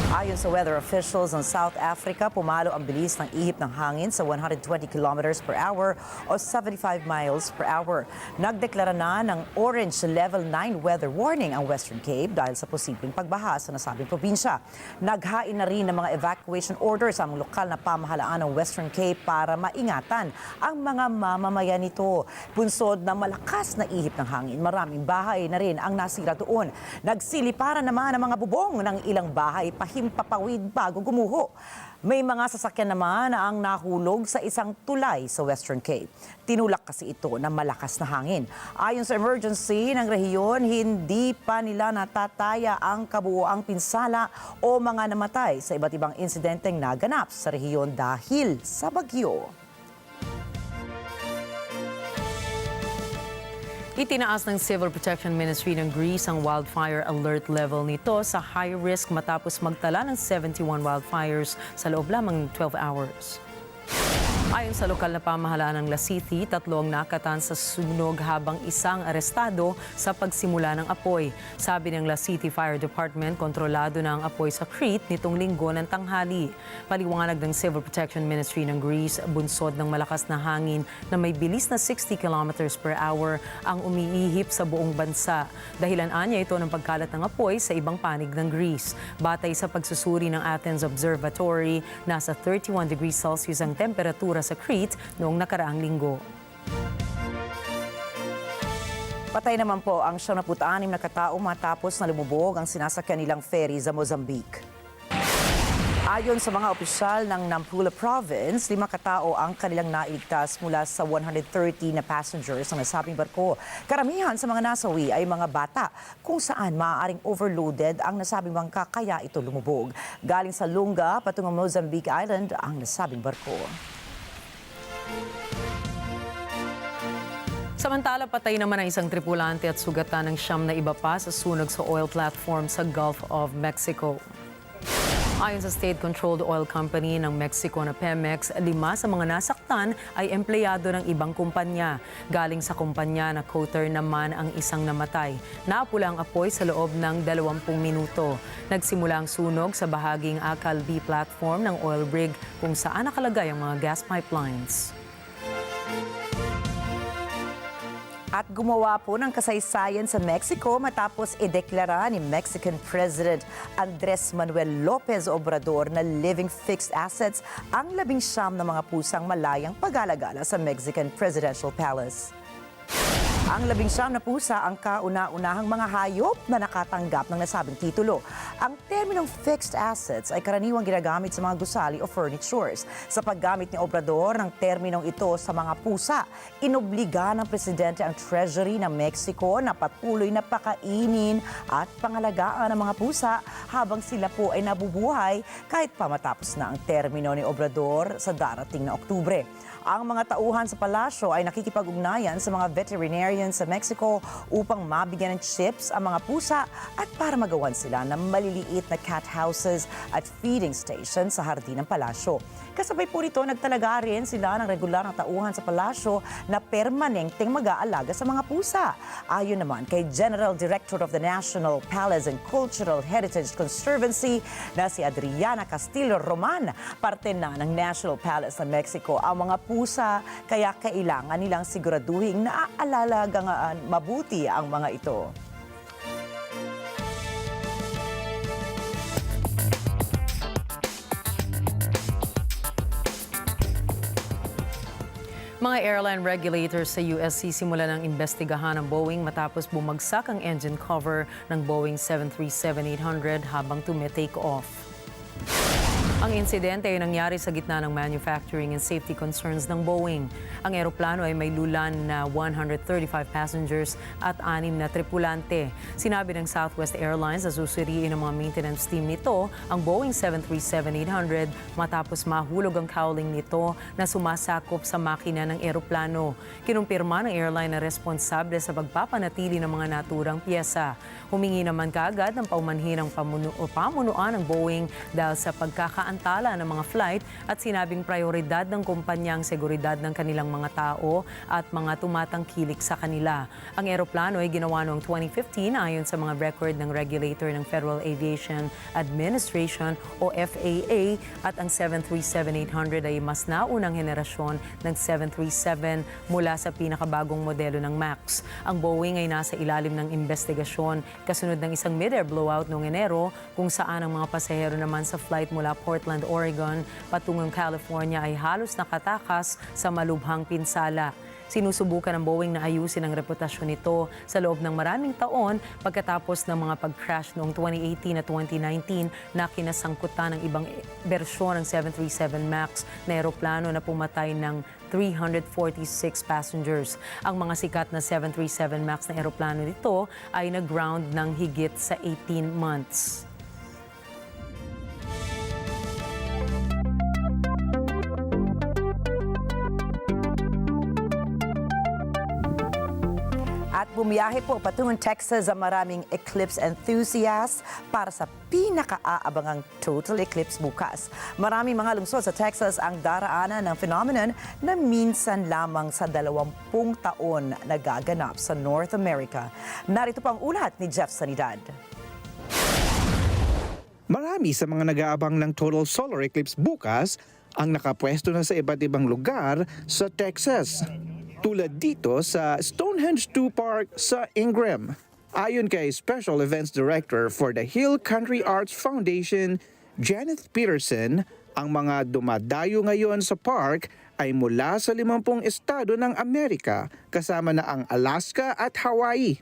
Ayon sa weather officials ng South Africa, pumalo ang bilis ng ihip ng hangin sa 120 kilometers per hour o 75 miles per hour. Nagdeklara na ng orange level 9 weather warning ang Western Cape dahil sa posibleng pagbaha sa nasabing probinsya. Naghain na rin ng mga evacuation orders ang lokal na pamahalaan ng Western Cape para maingatan ang mga mamamayan nito. Bunsod ng malakas na ihip ng hangin, maraming bahay na rin ang nasira doon. Nagsiliparan naman ang mga bubong ng ilang bahay pahimpapawid bago gumuho. May mga sasakyan naman ang nahulog sa isang tulay sa Western Cape. Tinulak kasi ito ng malakas na hangin. Ayon sa emergency ng rehiyon, hindi pa nila natataya ang kabuoang pinsala o mga namatay sa iba't ibang insidenteng naganap sa rehiyon dahil sa bagyo. Itinaas ng Civil Protection Ministry ng Greece ang wildfire alert level nito sa high risk matapos magtala ng 71 wildfires sa loob lamang ng 12 hours. Ayon sa lokal na pamahalaan ng Lasithi, 3 ang nakatan sa sunog habang isang arestado sa pagsimula ng apoy. Sabi ng Lasithi Fire Department, kontrolado na ang apoy sa Crete nitong linggo ng tanghali. Paliwanag ng Civil Protection Ministry ng Greece, bunsod ng malakas na hangin na may bilis na 60 kilometers per hour ang umiihip sa buong bansa. Dahilan anya ito ng pagkalat ng apoy sa ibang panig ng Greece. Batay sa pagsusuri ng Athens Observatory, nasa 31 degrees Celsius ang temperatura sa Crete noong nakaraang linggo. Patay naman po ang 76 na katao matapos na lumubog ang sinasakyan nilang ferry sa Mozambique. Ayon sa mga opisyal ng Nampula Province, 5 katao ang kanilang nailigtas mula sa 130 na passengers ng nasabing barko. Karamihan sa mga nasawi ay mga bata, kung saan maaaring overloaded ang nasabing bangka kaya ito lumubog. Galing sa Lunga patungong Mozambique Island ang nasabing barko. Samantala, patay naman ang isang tripulante at sugatan ng 9 na iba pa sa sunog sa oil platform sa Gulf of Mexico. Ayon sa state-controlled oil company ng Mexico na Pemex, 5 sa mga nasaktan ay empleyado ng ibang kumpanya. Galing sa kumpanya na Qatar naman ang isang namatay. Naapula ang apoy sa loob ng 20 minuto. Nagsimula ang sunog sa bahaging Akal B platform ng oil rig kung saan nakalagay ang mga gas pipelines. At gumawa po ng kasaysayan sa Mexico matapos ideklara ni Mexican President Andres Manuel Lopez Obrador na living fixed assets ang 19 na mga pusang malayang pag-alagala sa Mexican Presidential Palace. Ang 19 na pusa ang kauna-unahang mga hayop na nakatanggap ng nasabing titulo. Ang terminong fixed assets ay karaniwang ginagamit sa mga gusali o furnitures. Sa paggamit ni Obrador ng terminong ito sa mga pusa, inobliga ng presidente ang Treasury ng Mexico na patuloy na pakainin at pangalagaan ang mga pusa habang sila po ay nabubuhay kahit pa matapos na ang termino ni Obrador sa darating na Oktubre. Ang mga tauhan sa palasyo ay nakikipag-ugnayan sa mga veterinarians sa Mexico upang mabigyan ng chips ang mga pusa at para magawan sila ng maliliit na cat houses at feeding stations sa hardin ng palasyo. Kasabay po nito, nagtalaga rin sila ng regular na tauhan sa palasyo na permanenteng mag-aalaga sa mga pusa. Ayon naman kay General Director of the National Palace and Cultural Heritage Conservancy na si Adriana Castillo Roman, parte na ng National Palace ng Mexico ang mga pusa, kaya kailangan nilang siguraduhin na aalalagang mabuti ang mga ito. Mga airline regulators sa US simulan ng imbestigahan ng Boeing matapos bumagsak ang engine cover ng Boeing 737-800 habang tumitake off. Ang insidente ay nangyari sa gitna ng manufacturing and safety concerns ng Boeing. Ang eroplano ay may lulan na 135 passengers at 6 na tripulante. Sinabi ng Southwest Airlines na susuriin ng mga maintenance team nito ang Boeing 737-800 matapos mahulog ang cowling nito na sumasakop sa makina ng eroplano. Kinumpirma ng airline na responsable sa pagpapanatili ng mga naturang piyesa. Humingi naman kaagad ng paumanhin ng pamunuan ng Boeing dahil sa pagkaka pagsaantala ng mga flight at sinabing prioridad ng kumpanya ang seguridad ng kanilang mga tao at mga tumatangkilik sa kanila. Ang eroplano ay ginawa noong 2015 ayon sa mga record ng regulator ng Federal Aviation Administration o FAA at ang 737-800 ay mas naunang henerasyon ng 737 mula sa pinakabagong modelo ng MAX. Ang Boeing ay nasa ilalim ng investigasyon kasunod ng isang mid-air blowout noong Enero kung saan ang mga pasahero naman sa flight mula Portland, Oregon patungong California ay halos nakatakas sa malubhang pinsala. Sinusubukan ng Boeing na ayusin ang reputasyon nito sa loob ng maraming taon pagkatapos ng mga pag-crash noong 2018 at 2019 na kinasangkutan ng ibang bersyon ng 737 MAX na eroplano na pumatay ng 346 passengers. Ang mga sikat na 737 MAX na eroplano nito ay nag-ground ng higit sa 18 months. At bumiyahe po patungong Texas ang maraming Eclipse enthusiasts para sa pinaka-aabangang total eclipse bukas. Maraming mga lungsod sa Texas ang daraanan ng phenomenon na minsan lamang sa 20 taon nagaganap sa North America. Narito po ang ulat ni Jeff Sanidad. Marami sa mga nag-aabang ng total solar eclipse bukas ang nakapwesto na sa iba't ibang lugar sa Texas. Tulad dito sa Stonehenge 2 Park sa Ingram. Ayon kay Special Events Director for the Hill Country Arts Foundation, Janet Peterson, ang mga dumadayo ngayon sa park ay mula sa 50 estado ng Amerika, kasama na ang Alaska at Hawaii.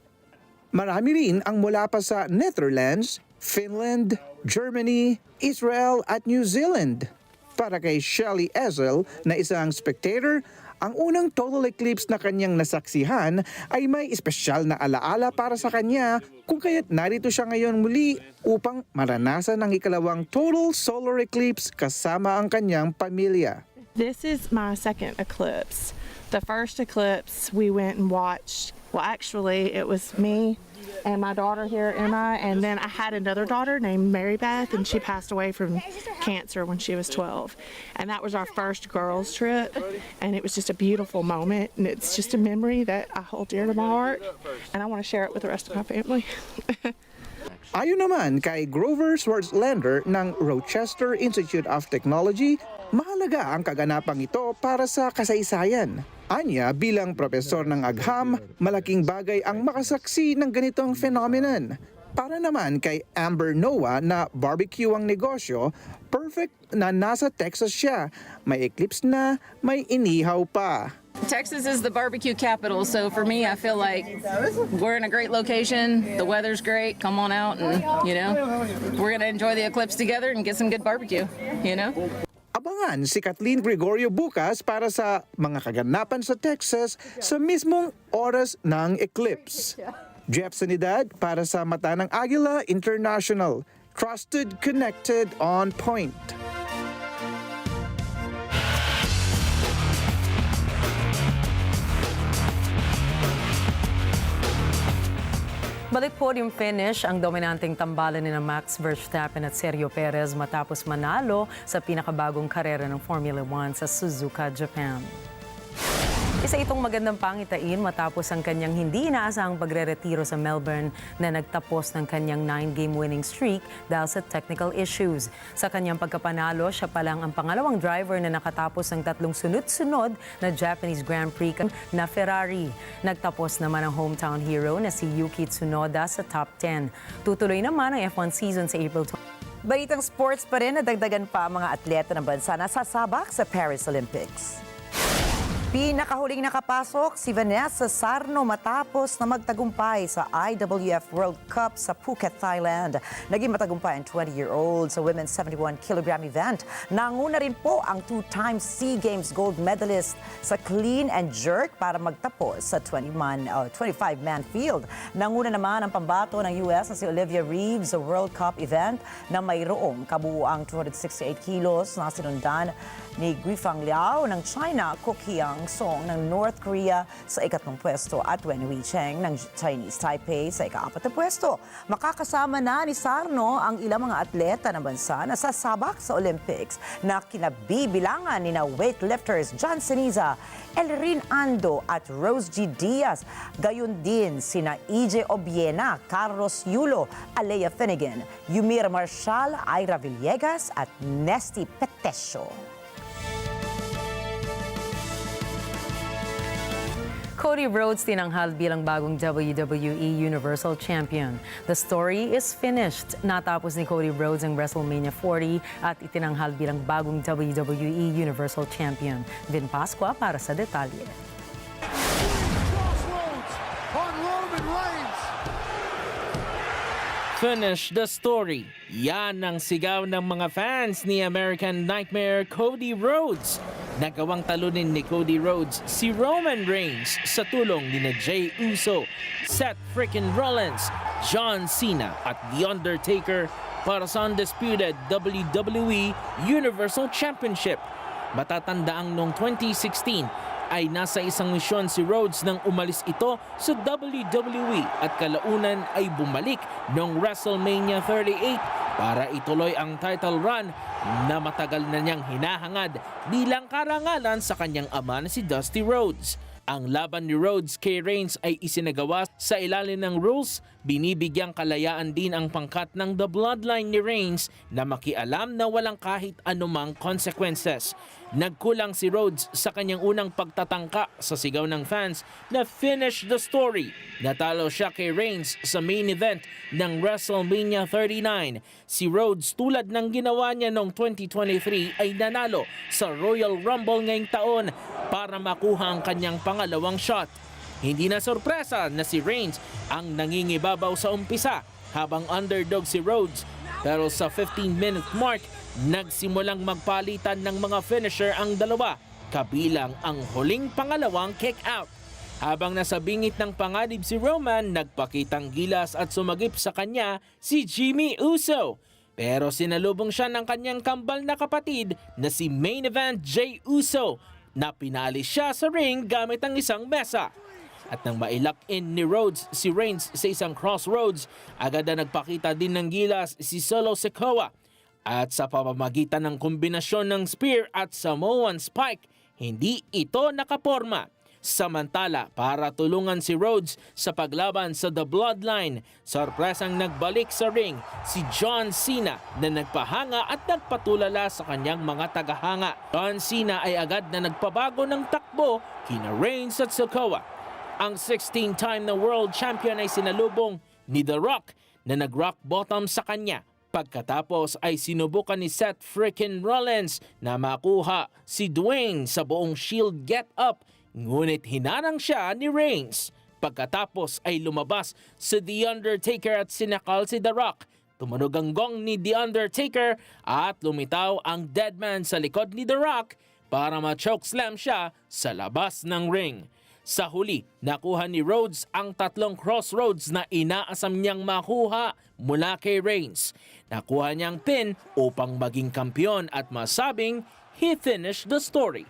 Marami rin ang mula pa sa Netherlands, Finland, Germany, Israel at New Zealand. Para kay Shelly Ezel na isang spectator, ang unang total eclipse na kanyang nasaksihan ay may espesyal na alaala para sa kanya kung kaya't narito siya ngayon muli upang maranasan ang ikalawang total solar eclipse kasama ang kanyang pamilya. This is my second eclipse. The first eclipse we went and watched, well actually it was me and my daughter here, Emma, and then I had another daughter named Mary Beth, and she passed away from cancer when she was 12. And that was our first girls trip, and it was just a beautiful moment, and it's just a memory that I hold dear to my heart, and I want to share it with the rest of my family. Ayon naman kay Grover Swartzlander ng Rochester Institute of Technology, mahalaga ang kaganapang ito para sa kasaysayan. Anya, bilang profesor ng agham, malaking bagay ang makasaksi ng ganitong phenomenon. Para naman kay Amber Noah na barbecue ang negosyo, perfect na nasa Texas siya. May eclipse na, may inihaw pa. Texas is the barbecue capital, so for me, I feel like we're in a great location. The weather's great. Come on out, and we're gonna enjoy the eclipse together and get some good barbecue. Abangan si Kathleen Gregorio bukas para sa mga kaganapan sa Texas sa mismong oras ng eclipse. Jeff Sanidad para sa Mata ng Agila International. Trusted, connected, on point. Balik podium finish ang dominanteng tambalan ni Max Verstappen at Sergio Perez matapos manalo sa pinakabagong karera ng Formula 1 sa Suzuka, Japan. Isa itong magandang pangitain matapos ang kanyang hindi inaasahang pagre-retiro sa Melbourne na nagtapos ng kanyang 9-game winning streak dahil sa technical issues. Sa kanyang pagkapanalo, siya pa lang ang pangalawang driver na nakatapos ng 3 sunod-sunod na Japanese Grand Prix na Ferrari. Nagtapos naman ang hometown hero na si Yuki Tsunoda sa top 10. Tutuloy naman ang F1 season sa April 20. Balitang sports pa rin, nadagdagan pa ang mga atleta ng bansa na sasabak sa Paris Olympics. Pinakahuling nakapasok si Vanessa Sarno matapos na magtagumpay sa IWF World Cup sa Phuket, Thailand. Naging matagumpay ang 20-year-old sa women's 71-kilogram event. Nanguna rin po ang 2-time SEA Games gold medalist sa clean and jerk para magtapos sa 25-man field. Nanguna naman ang pambato ng US na si Olivia Reeves sa World Cup event na mayroong kabuuang 268 kilos na sinundan ni Guifang Liao ng China, Kokiang Wang Song ng North Korea sa ikatlong pwesto at Wen Huicheng ng Chinese Taipei sa ika-4 na pwesto. Makakasama na ni Sarno ang ilang mga atleta ng bansa na sasabak sa Olympics na kinabibilangan ni na weightlifters John Ceniza, Elrin Ando at Rose G. Diaz. Gayon din sina EJ Obiena, Carlos Yulo, Alea Finnegan, Yumir Marshall, Ira Villegas at Nesty Petesio. Cody Rhodes tinanghal bilang bagong WWE Universal Champion. The story is finished. Natapos ni Cody Rhodes ang WrestleMania 40 at itinanghal bilang bagong WWE Universal Champion. Vin Pascua para sa detalye. Finish the story. Yan ang sigaw ng mga fans ni American Nightmare Cody Rhodes. Nagawang talunin ni Cody Rhodes si Roman Reigns sa tulong ni Jey Uso, Seth freaking Rollins, John Cena at The Undertaker para sa undisputed WWE Universal Championship. Matatandaang noong 2016 ay nasa isang misyon si Rhodes nang umalis ito sa WWE at kalaunan ay bumalik noong WrestleMania 38 para ituloy ang title run na matagal na niyang hinahangad bilang karangalan sa kanyang ama na si Dusty Rhodes. Ang laban ni Rhodes kay Reigns ay isinagawa sa ilalim ng rules. Binibigyang kalayaan din ang pangkat ng The Bloodline ni Reigns na makialam na walang kahit anumang consequences. Nagkulang si Rhodes sa kanyang unang pagtatangka sa sigaw ng fans na finish the story. Natalo siya kay Reigns sa main event ng WrestleMania 39. Si Rhodes tulad ng ginawa niya noong 2023 ay nanalo sa Royal Rumble ngayong taon para makuha ang kanyang pangalawang shot. Hindi na sorpresa na si Reigns ang nangingibabaw sa umpisa habang underdog si Rhodes. Pero sa 15-minute mark, nagsimulang magpalitan ng mga finisher ang dalawa, kabilang ang huling pangalawang kick-out. Habang nasa bingit ng panganib si Roman, nagpakitang gilas at sumagip sa kanya si Jimmy Uso. Pero sinalubong siya ng kanyang kambal na kapatid na si main event Jey Uso na pinalis siya sa ring gamit ang isang mesa. At nang mailock-in ni Rhodes si Reigns sa isang crossroads, agad na nagpakita din ng gilas si Solo Sikoa. At sa pamamagitan ng kombinasyon ng spear at Samoan spike, hindi ito nakaporma. Samantala, para tulungan si Rhodes sa paglaban sa The Bloodline, sorpresang nagbalik sa ring si John Cena na nagpahanga at nagpatulala sa kanyang mga tagahanga. John Cena ay agad na nagpabago ng takbo kina Reigns at Sikoa. Ang 16-time na world champion ay sinalubong ni The Rock na nag-rock bottom sa kanya. Pagkatapos ay sinubukan ni Seth freaking Rollins na makuha si Dwayne sa buong Shield get-up, ngunit hinarang siya ni Reigns. Pagkatapos ay lumabas si The Undertaker at sinakal si The Rock. Tumunog ang gong ni The Undertaker at lumitaw ang deadman sa likod ni The Rock para ma-chokeslam siya sa labas ng ring. Sa huli, nakuha ni Rhodes ang 3 crossroads na inaasam niyang makuha mula kay Reigns. Nakuha niyang pin upang maging kampiyon at masabing he finished the story.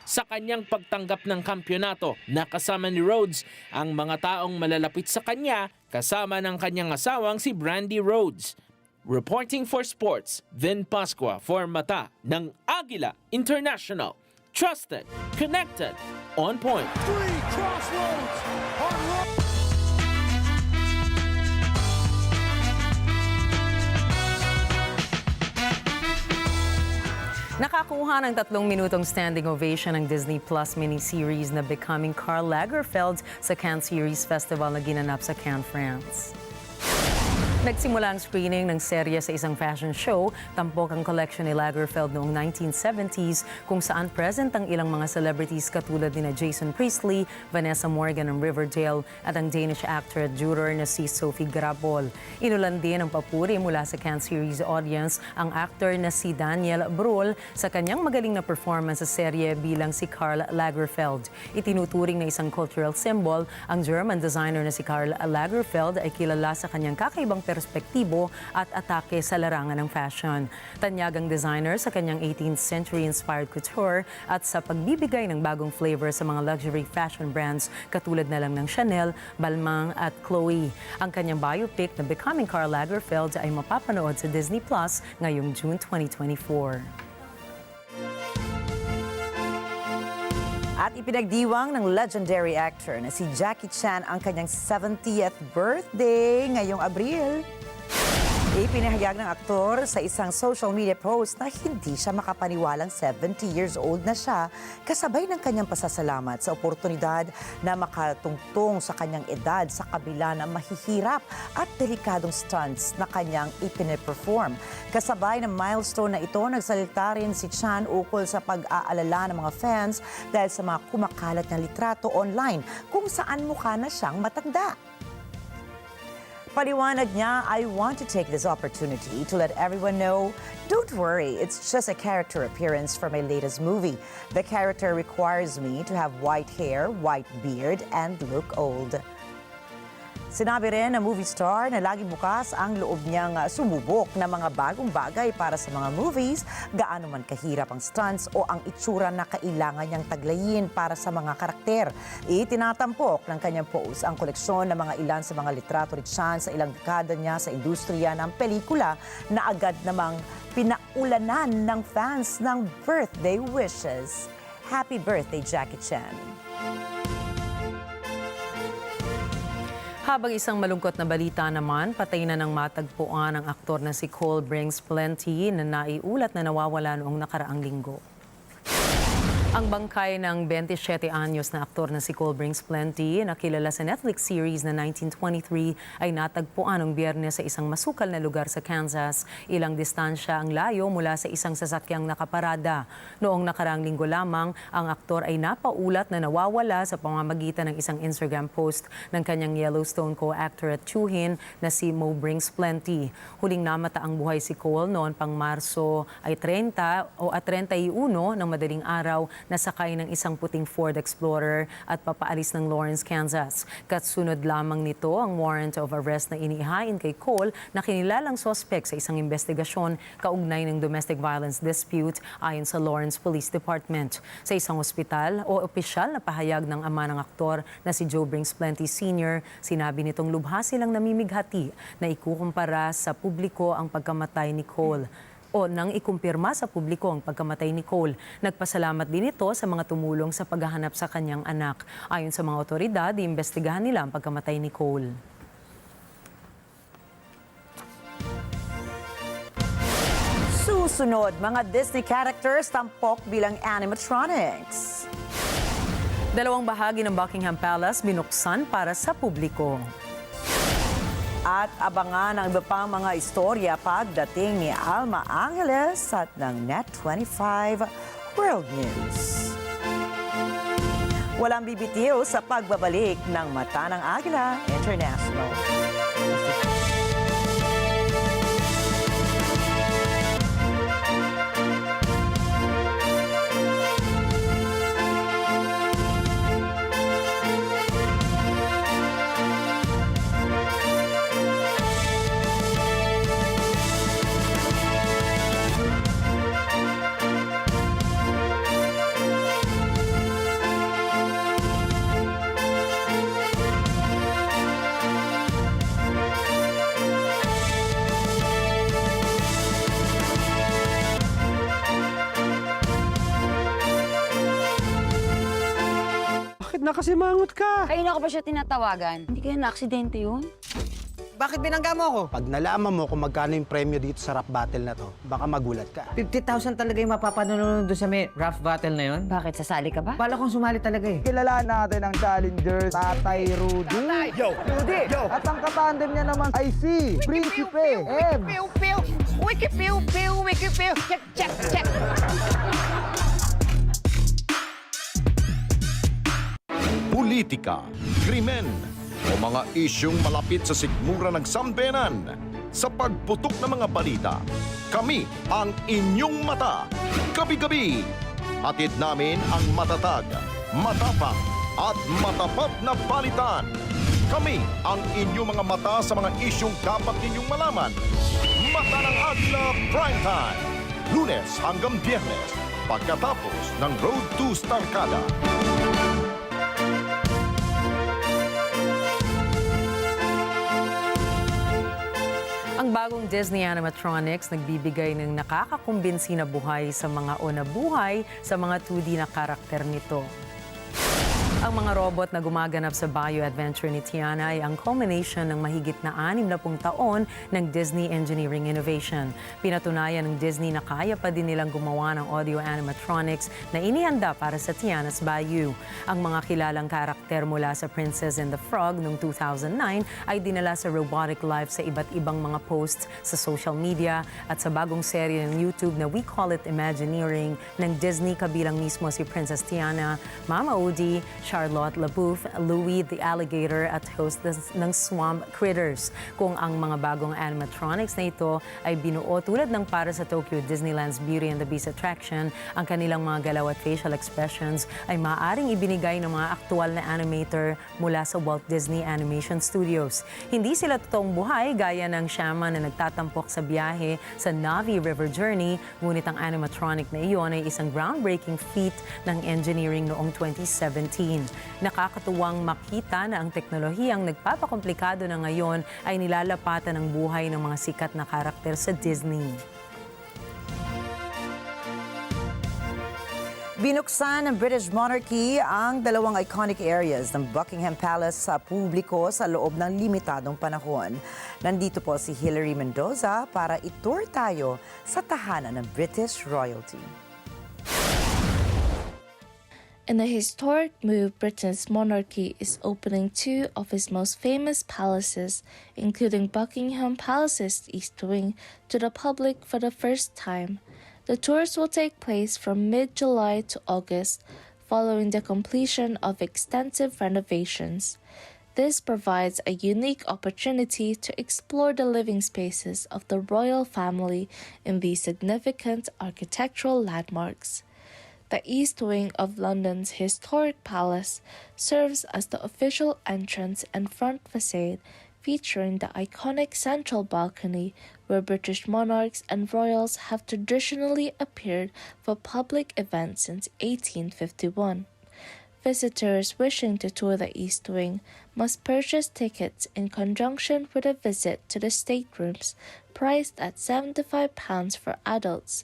Sa kanyang pagtanggap ng kampyonato, nakasama ni Rhodes ang mga taong malalapit sa kanya kasama ng kanyang asawang si Brandy Rhodes. Reporting for Sports, Vin Pascua for Mata ng Agila International. Trusted, connected, on point. 3 crossroads on Nakakuha ng 3 minutong standing ovation ang Disney Plus miniseries na Becoming Karl Lagerfeld sa Cannes Series Festival na ginanap sa Cannes, France. Nagsimula ang screening ng serye sa isang fashion show, tampok ang collection ni Lagerfeld noong 1970s kung saan present ang ilang mga celebrities katulad ni Jason Priestley, Vanessa Morgan ng Riverdale at ang Danish actor at juror na si Sophie Grabol. Inulan din ang papuri mula sa Cannes Series audience ang actor na si Daniel Brühl sa kanyang magaling na performance sa serye bilang si Karl Lagerfeld. Itinuturing na isang cultural symbol, ang German designer na si Karl Lagerfeld ay kilala sa kanyang kakaibang perspektibo at atake sa larangan ng fashion. Tanyagang designer sa kanyang 18th century-inspired couture at sa pagbibigay ng bagong flavor sa mga luxury fashion brands katulad na lang ng Chanel, Balmain at Chloe. Ang kanyang biopic na Becoming Karl Lagerfeld ay mapapanood sa Disney Plus ngayong June 2024. At ipinagdiwang ng legendary actor na si Jackie Chan ang kanyang 70th birthday ngayong Abril. Ipinahayag ng aktor sa isang social media post na hindi siya makapaniwalang 70 years old na siya, kasabay ng kanyang pasasalamat sa oportunidad na makatungtong sa kanyang edad sa kabila ng mahihirap at delikadong stunts na kanyang ipine-perform. Kasabay ng milestone na ito, nagsalita rin si Chan ukol sa pag-aalala ng mga fans dahil sa mga kumakalat na litrato online kung saan mukha na siyang matanda. Paliwanag niya, I want to take this opportunity to let everyone know, don't worry, it's just a character appearance for my latest movie. The character requires me to have white hair, white beard, and look old. Sinabi rin ng movie star na lagi bukas ang loob niyang sumubok ng mga bagong bagay para sa mga movies, gaano man kahirap ang stunts o ang itsura na kailangan niyang taglayin para sa mga karakter. Itinatampok ng kanyang post ang koleksyon ng mga ilan sa mga litrato ni Chan sa ilang dekada niya sa industriya ng pelikula na agad namang pinaulanan ng fans ng birthday wishes. Happy birthday, Jackie Chan! Habang isang malungkot na balita naman, patay na ng matagpuan ang aktor na si Cole Brings Plenty na naiulat na nawawala noong nakaraang linggo. Ang bangkay ng 27 anyos na aktor na si Cole Brings Plenty na kilala sa Netflix series na 1923 ay natagpuan ng Biyernes sa isang masukal na lugar sa Kansas. Ilang distansya ang layo mula sa isang sasakyang nakaparada. Noong nakaraang linggo lamang, ang aktor ay napaulat na nawawala sa pamamagitan ng isang Instagram post ng kanyang Yellowstone co-actor at tiyuhin na si Mo Brings Plenty. Huling namata ang buhay si Cole noon pang Marso ay 31 ng madaling araw na sakay ng isang puting Ford Explorer at papaalis ng Lawrence, Kansas. Katsunod lamang nito ang warrant of arrest na inihain kay Cole na kinilalang sospek sa isang investigasyon kaugnay ng domestic violence dispute ayon sa Lawrence Police Department. Sa isang ospital o opisyal na pahayag ng ama ng aktor na si Joe Brings Plenty Sr., sinabi nitong lubha silang namimighati na ikukumpara sa publiko ang pagkamatay ni Cole. O nang ikumpirma sa publiko ang pagkamatay ni Cole. Nagpasalamat din ito sa mga tumulong sa paghahanap sa kanyang anak. Ayon sa mga otoridad, iimbestigahan nila ang pagkamatay ni Cole. Susunod, mga Disney characters tampok bilang animatronics. Dalawang bahagi ng Buckingham Palace binuksan para sa publiko. At abangan ang iba pang mga istorya pagdating ni Alma Angeles at ng Net25 World News. Walang bibitiw sa pagbabalik ng Mata ng Agila International. Nakasimangot ka. Kanina ko pa siya tinatawagan. Hindi kaya na-aksidente yun? Bakit binangga mo ako? Pag nalaman mo kung magkano yung premyo dito sa rap battle na to, baka magulat ka. 50,000 talaga yung mapapanood doon sa may rap battle na yun. Bakit? Sasali ka ba? Bala kong sumali talaga eh. Kilalaan natin ang challenger, Tatay Rudy. Yo! Rudy! Yo! At ang katandem niya naman ay si Prinsipe M. Piu-piu! Wiki-piu-piu! Wiki-piu! Check! Check! Check! Politika, krimen, o mga isyung malapit sa sikmura ng sambayanan. Sa pagputok ng mga balita, kami ang inyong mata. Gabi-gabi, hatid namin ang matatag, matapang at matapat na balitan. Kami ang inyong mga mata sa mga isyong dapat ninyong malaman. Mata ng Agila Primetime. Lunes hanggang Biyernes. Pagkatapos ng Road to Starkada. Ang bagong Disney animatronics nagbibigay ng nakakakumbinsi na buhay sa mga o nabuhay sa mga 2D na karakter nito. Ang mga robot na gumaganap sa Bayou Adventure ni Tiana ay ang culmination ng mahigit na 60 taon ng Disney Engineering Innovation. Pinatunayan ng Disney na kaya pa din nilang gumawa ng audio animatronics na inihanda para sa Tiana's Bayou. Ang mga kilalang karakter mula sa Princess and the Frog noong 2009 ay dinala sa robotic life sa iba't ibang mga posts sa social media at sa bagong serye ng YouTube na We Call It Imagineering ng Disney kabilang mismo si Princess Tiana, Mama Odie, Charlotte LaBeouf, Louis the Alligator at host ng Swamp Critters. Kung ang mga bagong animatronics na ito ay binuo tulad ng para sa Tokyo Disneyland's Beauty and the Beast attraction, ang kanilang mga galaw at facial expressions ay maaaring ibinigay ng mga aktual na animator mula sa Walt Disney Animation Studios. Hindi sila totoong buhay gaya ng shaman na nagtatampok sa biyahe sa Navi River Journey, ngunit ang animatronic na iyon ay isang groundbreaking feat ng engineering noong 2017. Nakakatuwang makita na ang teknolohiyang nagpapakomplikado na ngayon ay nilalapatan ng buhay ng mga sikat na karakter sa Disney. Binuksan ng British monarchy ang dalawang iconic areas ng Buckingham Palace sa publiko sa loob ng limitadong panahon. Nandito po si Hilary Mendoza para itour tayo sa tahanan ng British royalty. In a historic move, Britain's monarchy is opening two of its most famous palaces, including Buckingham Palace's East Wing, to the public for the first time. The tours will take place from mid-July to August, following the completion of extensive renovations. This provides a unique opportunity to explore the living spaces of the royal family in these significant architectural landmarks. The East Wing of London's historic palace serves as the official entrance and front facade, featuring the iconic central balcony where British monarchs and royals have traditionally appeared for public events since 1851. Visitors wishing to tour the East Wing must purchase tickets in conjunction with a visit to the staterooms, priced at £75 for adults.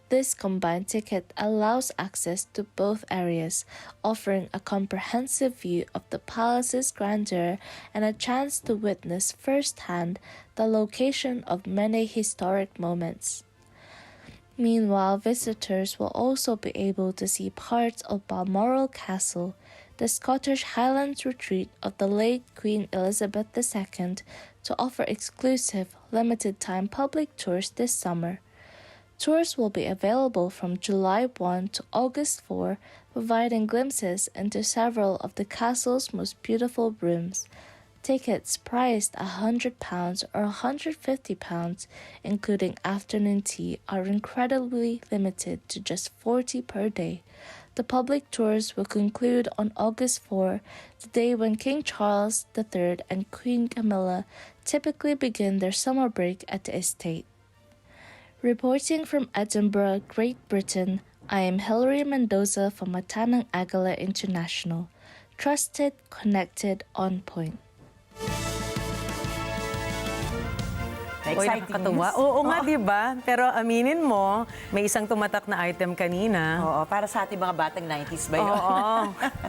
This combined ticket allows access to both areas, offering a comprehensive view of the palace's grandeur and a chance to witness firsthand the location of many historic moments. Meanwhile, visitors will also be able to see parts of Balmoral Castle, the Scottish Highlands retreat of the late Queen Elizabeth II, to offer exclusive, limited-time public tours this summer. Tours will be available from July 1 to August 4, providing glimpses into several of the castle's most beautiful rooms. Tickets priced £100 or £150, including afternoon tea, are incredibly limited to just 40 per day. The public tours will conclude on August 4, the day when King Charles III and Queen Camilla typically begin their summer break at the estate. Reporting from Edinburgh, Great Britain, I am Hilary Mendoza for Mata ng Agila International. Trusted, connected, on point. Oy, nakakatuwa. Oo nga, di ba? Pero aminin mo, may isang tumatak na item kanina. Oo, para sa ating mga batang 90s ba yun? Oo.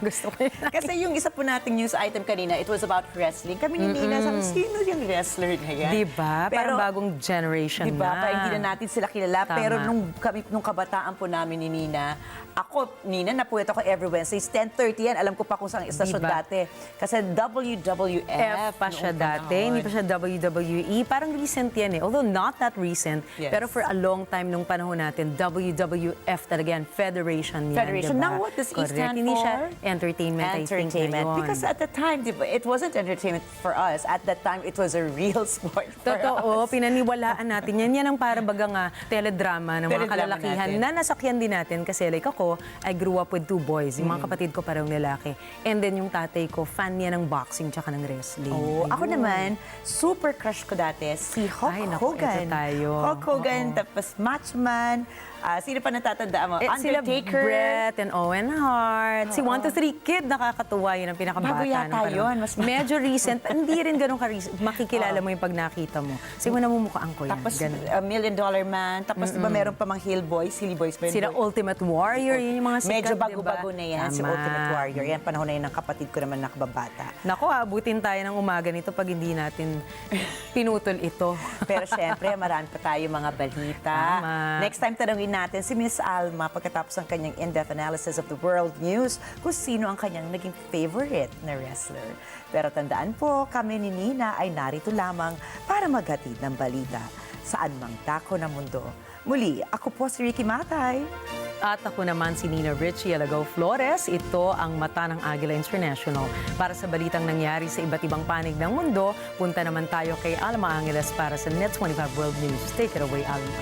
Gusto ko yun. Kasi yung isa po nating news item kanina, it was about wrestling. Kami ni Nina, sabi, sino yung wrestler na yan? Di ba? Parang bagong generation di ba? na. Parang hindi na natin sila kilala. Tama. Pero nung kabataan po namin ni Nina, ako, Nina, napuwet ako every Wednesdays, 10:30 yan. Alam ko pa kung saan istasyon dati. Kasi WWF pa siya dati, hindi pa siya WWE. Parang recent recent yan eh. Although not that recent, Yes. pero for a long time nung panahon natin, WWF talaga yan, Federation yan. Federation. Diba? Now, what does E Correct. stand Hindi siya for? entertainment, I think, ngayon. Because at the time, diba, it wasn't entertainment for us. At that time, it was a real sport for Totoo, us. pinaniwalaan natin yan. Yan ang para bagang teledrama ng mga Teledrama kalalakihan natin. na nasakyan din natin. Kasi like ako, I grew up with 2 boys. Yung mga kapatid ko parang lalaki. And then yung tatay ko, fan niya ng boxing tsaka ng wrestling. Oh, ako Ayun. naman, super crush ko dati, si Hulk Ay, naku, Hogan. ito tayo. Hulk Hogan, Oo. tapos Matchman. Sino pa natatandaan mo? Sila Undertaker. Brett and Owen Hart. Si 1, 2, 3 Kid, nakakatuwa yun ang pinakabata. Bago yata ng yun, panahon. mas Medyo recent. Hindi rin ganun ka-recent. Makikilala mo yung pag nakita mo. Kasi mo namumukhaan ko yan. Tapos Ganun. $1 Million Man. Tapos diba meron pa mga Hilly Boys ba yun? Sila Ultimate Warrior, yun yung mga sikat, Medyo bago-bago diba? na yan, si Tama. Ultimate Warrior. Yan, panahon na yun ng kapatid ko naman nakababata. Naku, abutin tayo ng umaga nito pag hindi natin pinutol ito. Pero syempre, marami pa tayo mga balita. Tama. Next time, tanungin natin si Miss Alma pagkatapos ng kanyang in-depth analysis of the world news kung sino ang kanyang naging favorite na wrestler. Pero tandaan po, kami ni Nina ay narito lamang para maghatid ng balita saan mang dako ng mundo. Muli, ako po si Ricky Matay. At ako naman si Nina Richie Alagaw Flores. Ito ang Mata ng Agila International. Para sa balitang nangyari sa iba't ibang panig ng mundo, punta naman tayo kay Alma Angeles para sa Net 25 World News. Take it away, Alma.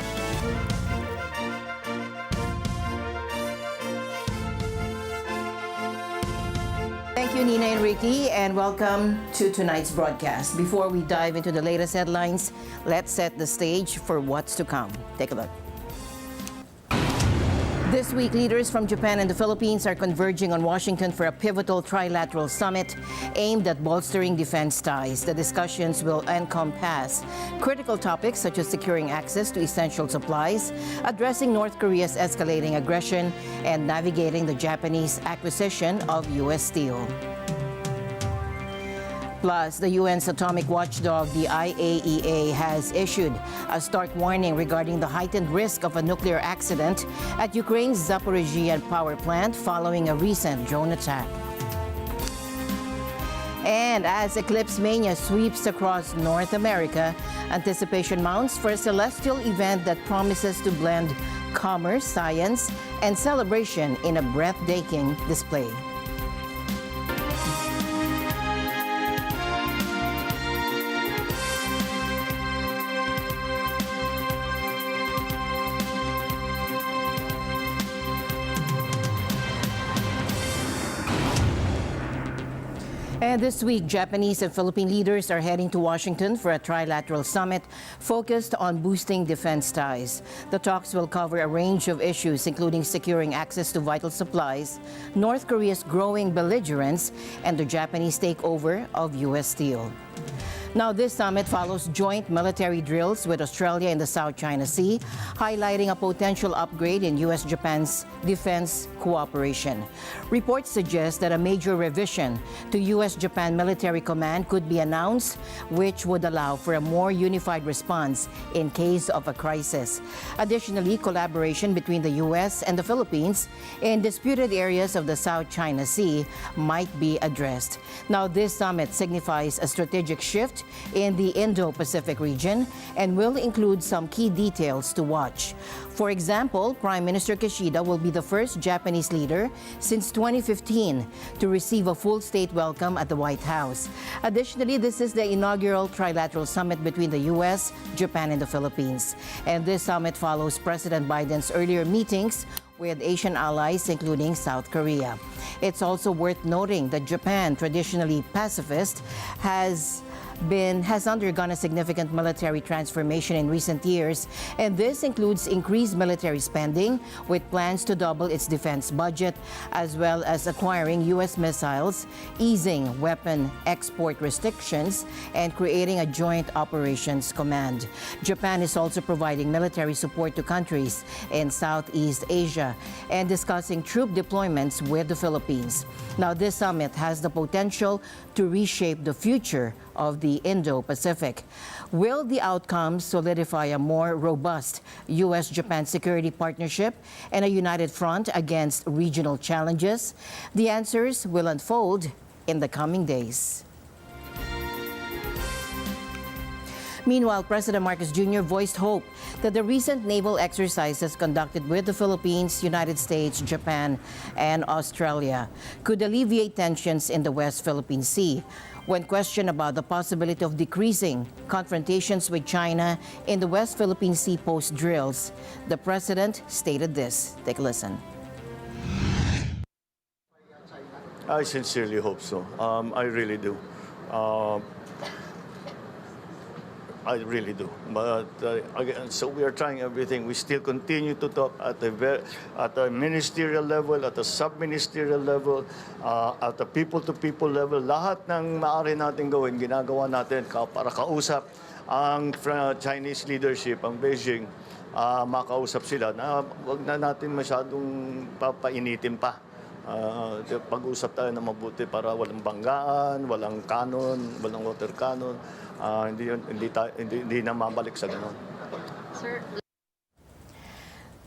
Thank you, Nina and Ricky, and welcome to tonight's broadcast. Before we dive into the latest headlines, let's set the stage for what's to come. Take a look. This week, leaders from Japan and the Philippines are converging on Washington for a pivotal trilateral summit aimed at bolstering defense ties. The discussions will encompass critical topics such as securing access to essential supplies, addressing North Korea's escalating aggression, and navigating the Japanese acquisition of U.S. steel. Plus, the UN's atomic watchdog, the IAEA, has issued a stark warning regarding the heightened risk of a nuclear accident at Ukraine's Zaporizhzhia power plant following a recent drone attack. And as Eclipse mania sweeps across North America, anticipation mounts for a celestial event that promises to blend commerce, science, and celebration in a breathtaking display. And this week, Japanese and Philippine leaders are heading to Washington for a trilateral summit focused on boosting defense ties. The talks will cover a range of issues, including securing access to vital supplies, North Korea's growing belligerence, and the Japanese takeover of U.S. steel. Now, this summit follows joint military drills with Australia in the South China Sea, highlighting a potential upgrade in U.S.-Japan's defense cooperation. Reports suggest that a major revision to U.S.-Japan military command could be announced, which would allow for a more unified response in case of a crisis. Additionally, collaboration between the U.S. and the Philippines in disputed areas of the South China Sea might be addressed. Now, this summit signifies a strategic shift in the Indo-Pacific region and will include some key details to watch. For example, Prime Minister Kishida will be the first Japanese leader since 2015 to receive a full state welcome at the White House. Additionally, this is the inaugural trilateral summit between the U.S., Japan, and the Philippines. And this summit follows President Biden's earlier meetings with Asian allies, including South Korea. It's also worth noting that Japan, traditionally pacifist, has undergone a significant military transformation in recent years, and this includes increased military spending with plans to double its defense budget, as well as acquiring U.S. missiles, easing weapon export restrictions, and creating a joint operations command. Japan is also providing military support to countries in Southeast Asia and discussing troop deployments with the Philippines. Now, this summit has the potential to reshape the future of the Indo-Pacific. Will the outcomes solidify a more robust U.S.-Japan security partnership and a united front against regional challenges? The answers will unfold in the coming days. Meanwhile, President Marcos Jr. voiced hope that the recent naval exercises conducted with the Philippines, United States, Japan, and Australia could alleviate tensions in the West Philippine Sea. When questioned about the possibility of decreasing confrontations with China in the West Philippine Sea post drills, the president stated this. Take a listen. I sincerely hope so. I really do. I really do. But again, so we are trying everything. We still continue to talk at a ministerial level, at a sub-ministerial level, at a people-to-people level. Lahat ng maaari natin gawin, ginagawa natin para kausap ang Chinese leadership, ang Beijing, makausap sila na wag na natin masyadong papainitin pa. Pag-usap tayo na mabuti para walang banggaan, walang cannon, walang water cannon. Hindi na mabalik sa ganun. Sir.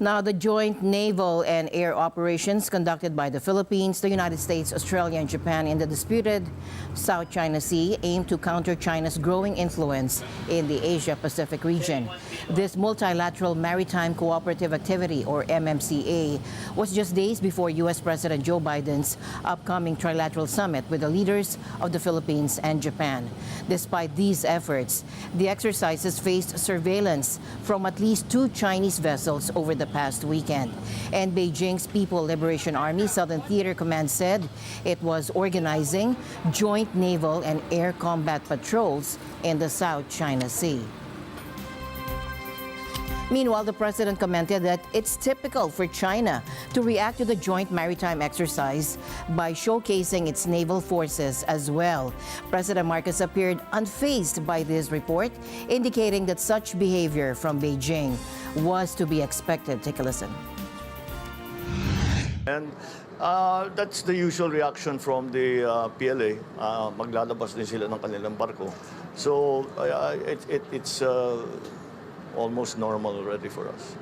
Now, the joint naval and air operations conducted by the Philippines, the United States, Australia, and Japan in the disputed South China Sea aim to counter China's growing influence in the Asia-Pacific region. This multilateral maritime cooperative activity, or MMCA, was just days before U.S. President Joe Biden's upcoming trilateral summit with the leaders of the Philippines and Japan. Despite these efforts, the exercises faced surveillance from at least 2 Chinese vessels over the past weekend. And Beijing's People Liberation Army Southern Theater Command said it was organizing joint naval and air combat patrols in the South China Sea. Meanwhile, the president commented that it's typical for China to react to the joint maritime exercise by showcasing its naval forces as well. President Marcos appeared unfazed by this report, indicating that such behavior from Beijing was to be expected. Take a listen. And that's the usual reaction from the PLA. Maglalabas din sila ng kanilang barko. So it's almost normal already for us.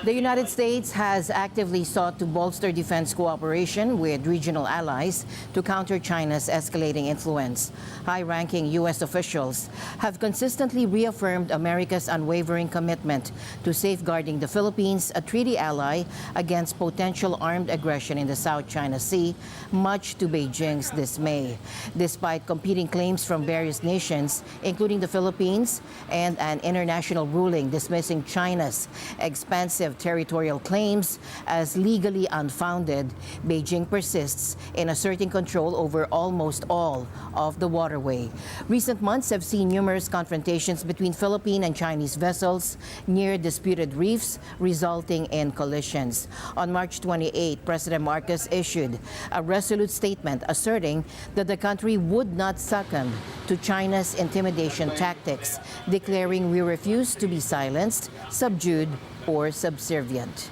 The United States has actively sought to bolster defense cooperation with regional allies to counter China's escalating influence. High-ranking U.S. officials have consistently reaffirmed America's unwavering commitment to safeguarding the Philippines, a treaty ally, against potential armed aggression in the South China Sea, much to Beijing's dismay. Despite competing claims from various nations, including the Philippines, and an international ruling dismissing China's expansive territorial claims as legally unfounded, Beijing persists in asserting control over almost all of the waterway. Recent months have seen numerous confrontations between Philippine and Chinese vessels near disputed reefs, resulting in collisions. On March 28, President Marcos issued a resolute statement asserting that the country would not succumb to China's intimidation tactics, declaring we refuse to be silenced, subdued, or subservient.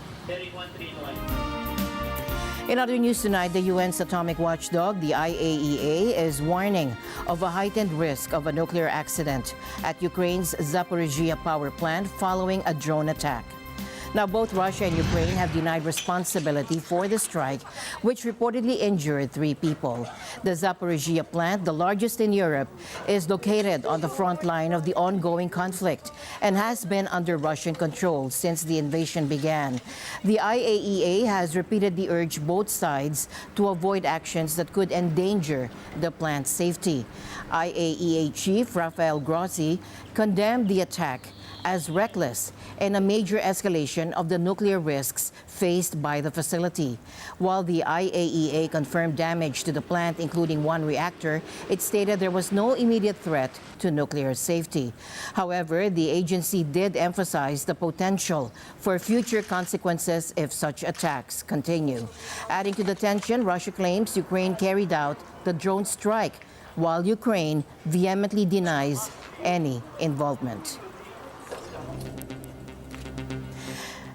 In other news tonight, the UN's atomic watchdog, the IAEA, is warning of a heightened risk of a nuclear accident at Ukraine's Zaporizhzhia power plant following a drone attack. Now, both Russia and Ukraine have denied responsibility for the strike, which reportedly injured 3 people. The Zaporizhzhia plant, the largest in Europe, is located on the front line of the ongoing conflict and has been under Russian control since the invasion began. The IAEA has repeatedly urged both sides to avoid actions that could endanger the plant's safety. IAEA Chief Rafael Grossi condemned the attack as reckless and a major escalation of the nuclear risks faced by the facility. While the IAEA confirmed damage to the plant, including 1 reactor, it stated there was no immediate threat to nuclear safety. However, the agency did emphasize the potential for future consequences if such attacks continue. Adding to the tension, Russia claims Ukraine carried out the drone strike, while Ukraine vehemently denies any involvement.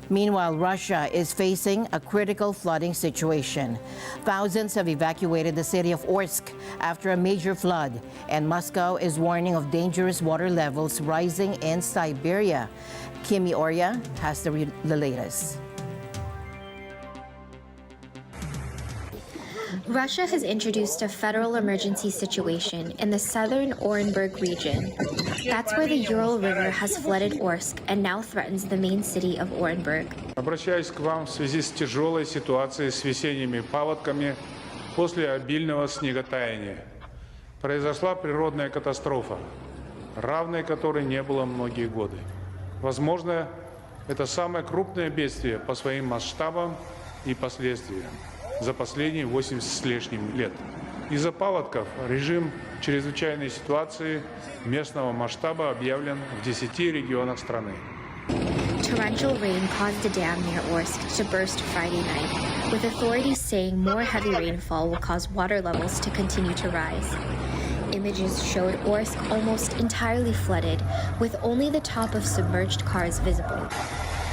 Meanwhile, Russia is facing a critical flooding situation. Thousands have evacuated the city of Orsk after a major flood, and Moscow is warning of dangerous water levels rising in Siberia. Kimi Orya has the latest. Russia has introduced a federal emergency situation in the southern Orenburg region. That's where the Ural River has flooded Orsk and now threatens the main city of Orenburg. Обращаюсь к вам в связи с тяжелой ситуацией с весенними паводками после обильного снеготаяния. Произошла природная катастрофа, равной которой не было многие годы. Возможно, это самое крупное бедствие по своим масштабам и последствиям за последние 80 с лишним лет. Из-за паводков режим чрезвычайной ситуации местного масштаба объявлен в 10 регионах страны. Torrential rain caused a dam near Orsk to burst Friday night, with authorities saying more heavy rainfall will cause water levels to continue to rise. Images showed Orsk almost entirely flooded, with only the top of submerged cars visible.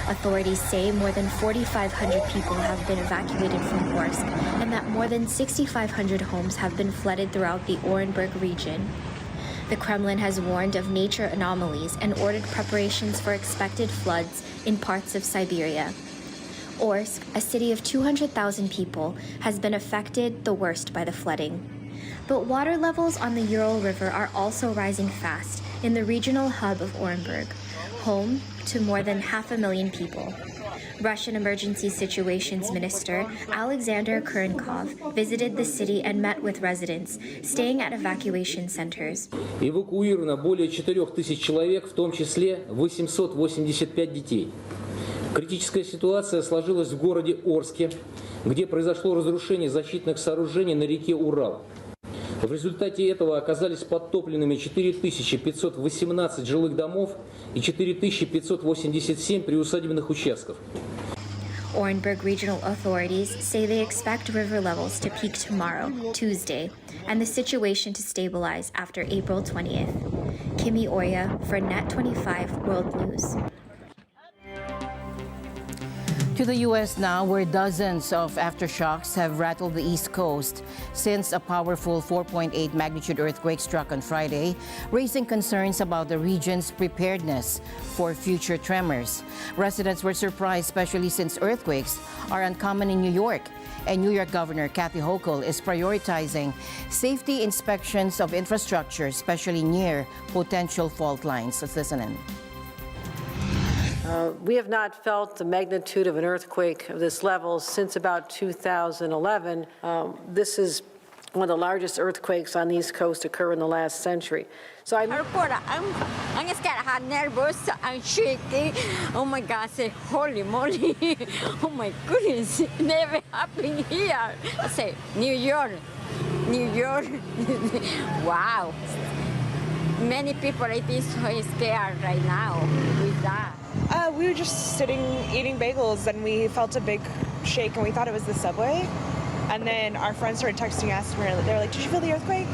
Authorities say more than 4,500 people have been evacuated from Orsk, and that more than 6,500 homes have been flooded throughout the Orenburg region. The Kremlin has warned of nature anomalies and ordered preparations for expected floods in parts of Siberia. Orsk, a city of 200,000 people, has been affected the worst by the flooding. But water levels on the Ural River are also rising fast in the regional hub of Orenburg, home to more than 500,000 people. Russian Emergency Situations Minister Alexander Kurnkov visited the city and met with residents staying at evacuation centers. Эвакуировано более 4000 человек, в том числе 885 детей. Критическая ситуация сложилась в городе Орске, где произошло разрушение защитных сооружений на реке Урал. В результате этого оказались подтопленными 4518 жилых домов и 4587 приусадебных участков. Orenburg regional authorities say they expect river levels to peak tomorrow, Tuesday, and the situation to stabilize after April 20th. Kimi Oya for Net 25 World News. To the U.S. now, where dozens of aftershocks have rattled the East Coast since a powerful 4.8 magnitude earthquake struck on Friday, raising concerns about the region's preparedness for future tremors. Residents were surprised, especially since earthquakes are uncommon in New York. And New York Governor Kathy Hochul is prioritizing safety inspections of infrastructure, especially near potential fault lines. Let's listen in. We have not felt the magnitude of an earthquake of this level since about 2011. This is one of the largest earthquakes on the East Coast occur in the last century. So I'm scared, I'm nervous, I'm shaking. Oh my God, say, holy moly. Oh my goodness, never happened here. I say, New York. Wow. Many people, I think, so scared right now with that. We were just sitting eating bagels and we felt a big shake and we thought it was the subway. And then our friends started texting us and they were like, did you feel the earthquake?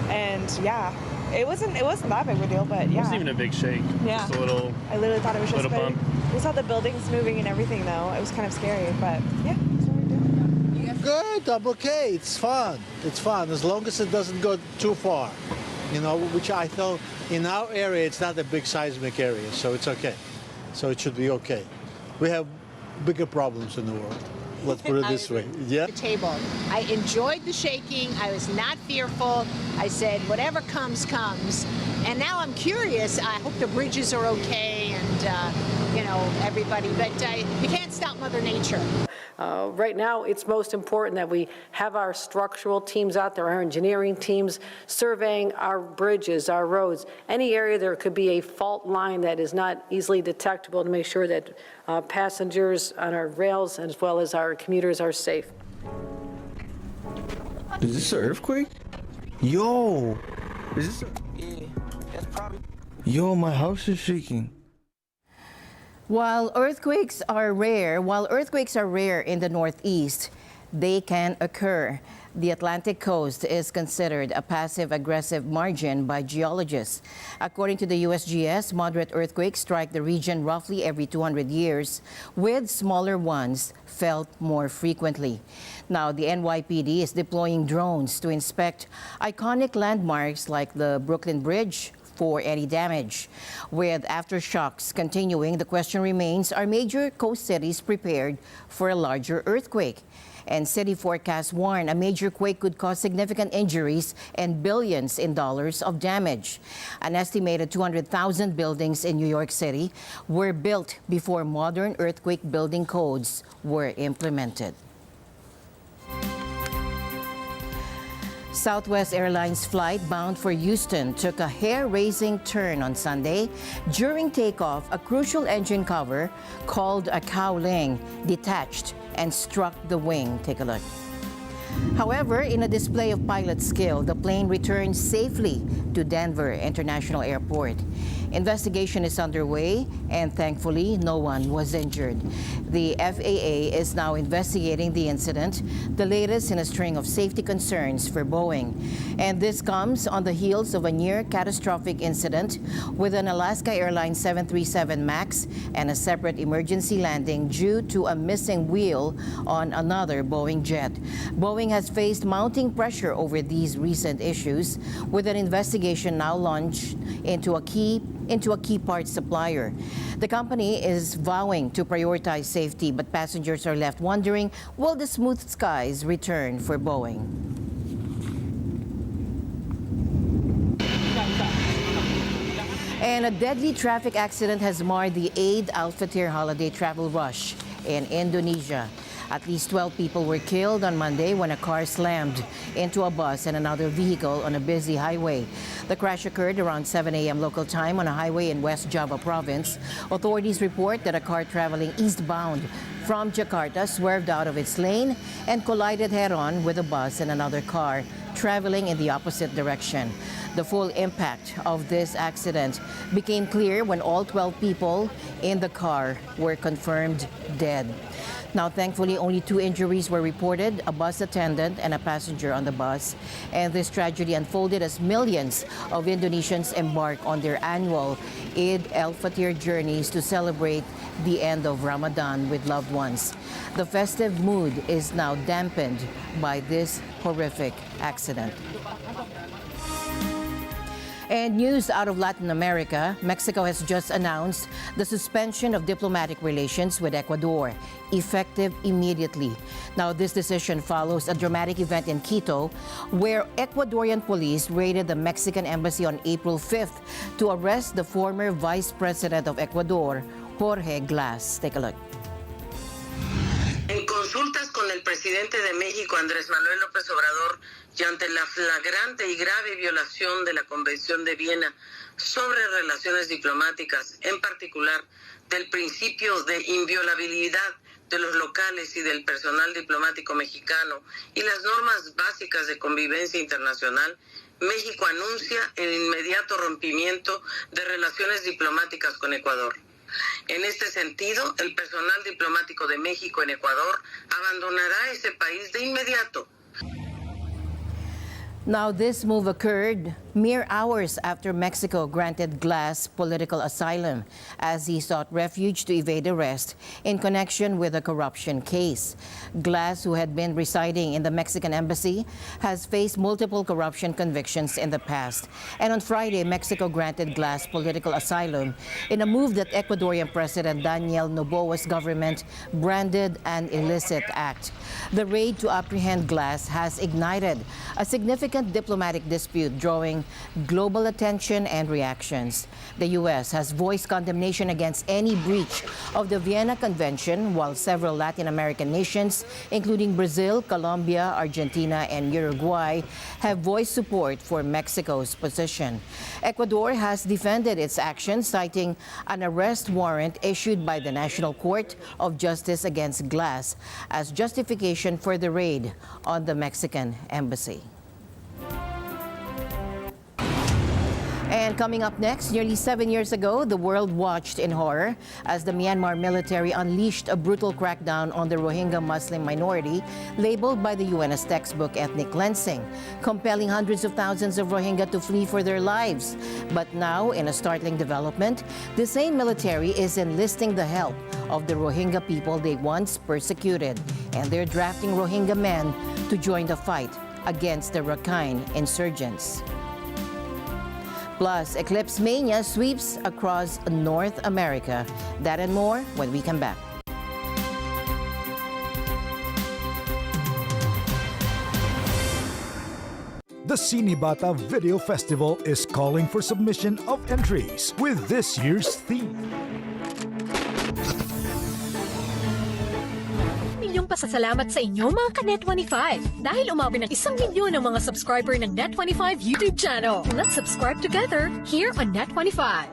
And yeah, it wasn't that big of a deal, but yeah. It wasn't even a big shake. Yeah. Just a little. I literally thought it was just little bump. We saw the buildings moving and everything though. It was kind of scary, but yeah. Good, I'm okay. It's fun. It's fun as long as it doesn't go too far. You know, which I thought in our area it's not a big seismic area, so it's okay. So it should be okay. We have bigger problems in the world. Let's put it this way. Yeah. The table. I enjoyed the shaking. I was not fearful. I said, whatever comes, comes. And now I'm curious. I hope the bridges are okay and, everybody. But you can't stop Mother Nature. Right now, it's most important that we have our structural teams out there, our engineering teams, surveying our bridges, our roads, any area there could be a fault line that is not easily detectable to make sure that passengers on our rails as well as our commuters are safe. Is this an earthquake? Yo! Is this Yo, my house is shaking. While earthquakes are rare in the Northeast, they can occur. The Atlantic coast is considered a passive-aggressive margin by geologists. According to the USGS, moderate earthquakes strike the region roughly every 200 years, with smaller ones felt more frequently. Now, the NYPD is deploying drones to inspect iconic landmarks like the Brooklyn Bridge, for any damage. With aftershocks continuing, the question remains, are major coast cities prepared for a larger earthquake? And city forecasts warn a major quake could cause significant injuries and billions in dollars of damage. An estimated 200,000 buildings in New York City were built before modern earthquake building codes were implemented. Southwest Airlines flight bound for Houston took a hair-raising turn on Sunday. During takeoff, a crucial engine cover called a cowling detached and struck the wing. Take a look. However, in a display of pilot skill, the plane returned safely to Denver International Airport. Investigation is underway, and thankfully, no one was injured. The FAA is now investigating the incident, the latest in a string of safety concerns for Boeing. And this comes on the heels of a near-catastrophic incident with an Alaska Airlines 737 MAX and a separate emergency landing due to a missing wheel on another Boeing jet. Boeing has faced mounting pressure over these recent issues, with an investigation now launched into a key parts supplier. The company is vowing to prioritize safety, but passengers are left wondering, will the smooth skies return for Boeing? And a deadly traffic accident has marred the Eid al-Fitr holiday travel rush in Indonesia. At least 12 people were killed on Monday when a car slammed into a bus and another vehicle on a busy highway. The crash occurred around 7 a.m. local time on a highway in West Java province. Authorities report that a car traveling eastbound from Jakarta swerved out of its lane and collided head-on with a bus and another car traveling in the opposite direction. The full impact of this accident became clear when all 12 people in the car were confirmed dead. Now, thankfully, only 2 injuries were reported, a bus attendant and a passenger on the bus. And this tragedy unfolded as millions of Indonesians embark on their annual Eid al-Fitr journeys to celebrate the end of Ramadan with loved ones. The festive mood is now dampened by this horrific accident. And news out of Latin America, Mexico has just announced the suspension of diplomatic relations with Ecuador, effective immediately. Now, this decision follows a dramatic event in Quito, where Ecuadorian police raided the Mexican embassy on April 5th to arrest the former Vice President of Ecuador, Jorge Glass. Take a look. En consultas con el presidente de México, Andrés Manuel López Obrador, y ante la flagrante y grave violación de la Convención de Viena sobre relaciones diplomáticas, en particular del principio de inviolabilidad de los locales y del personal diplomático mexicano y las normas básicas de convivencia internacional, México anuncia el inmediato rompimiento de relaciones diplomáticas con Ecuador. En este sentido, el personal diplomático de México en Ecuador abandonará ese país de inmediato. Now, this move occurred mere hours after Mexico granted Glass political asylum as he sought refuge to evade arrest in connection with a corruption case. Glass, who had been residing in the Mexican embassy, has faced multiple corruption convictions in the past. And on Friday, Mexico granted Glass political asylum in a move that Ecuadorian President Daniel Noboa's government branded an illicit act. The raid to apprehend Glass has ignited a significant diplomatic dispute, drawing global attention and reactions. The U.S. has voiced condemnation against any breach of the Vienna Convention, while several Latin American nations, including Brazil, Colombia, Argentina, and Uruguay, have voiced support for Mexico's position. Ecuador has defended its action, citing an arrest warrant issued by the National Court of Justice against Glass as justification for the raid on the Mexican embassy. And coming up next, nearly 7 years ago, the world watched in horror as the Myanmar military unleashed a brutal crackdown on the Rohingya Muslim minority, labeled by the UN as textbook ethnic cleansing, compelling hundreds of thousands of Rohingya to flee for their lives. But now, in a startling development, the same military is enlisting the help of the Rohingya people they once persecuted, and they're drafting Rohingya men to join the fight against the Rakhine insurgents. Plus, Eclipse mania sweeps across North America. That and more when we come back. The Sinibata Video Festival is calling for submission of entries with this year's theme. Milyong pasasalamat sa inyo mga ka-Net25 dahil umabot ng 1 milyon ang mga subscriber ng Net25 YouTube channel. Let's subscribe together here on Net25.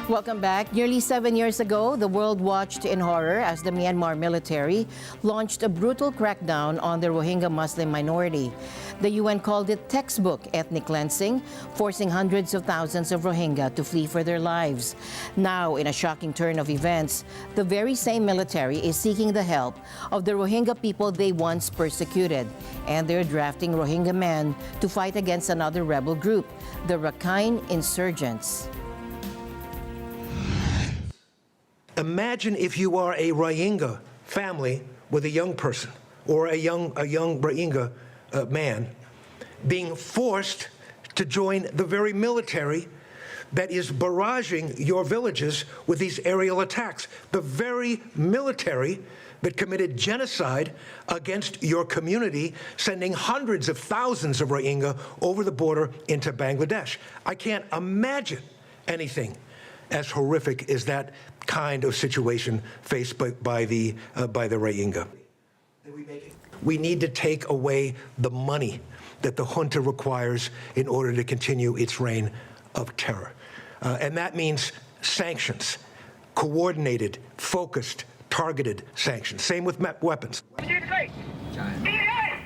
Welcome back. Nearly 7 years ago, the world watched in horror as the Myanmar military launched a brutal crackdown on the Rohingya Muslim minority. The UN called it textbook ethnic cleansing, forcing hundreds of thousands of Rohingya to flee for their lives. Now, in a shocking turn of events, the very same military is seeking the help of the Rohingya people they once persecuted, and they're drafting Rohingya men to fight against another rebel group, the Rakhine insurgents. Imagine if you are a Rohingya family with a young person or a young Rohingya man being forced to join the very military that is barraging your villages with these aerial attacks. The very military that committed genocide against your community, sending hundreds of thousands of Rohingya over the border into Bangladesh. I can't imagine anything as horrific as that kind of situation faced by the Rohingya. We need to take away the money that the junta requires in order to continue its reign of terror. And that means sanctions, coordinated, focused, targeted sanctions. Same with weapons.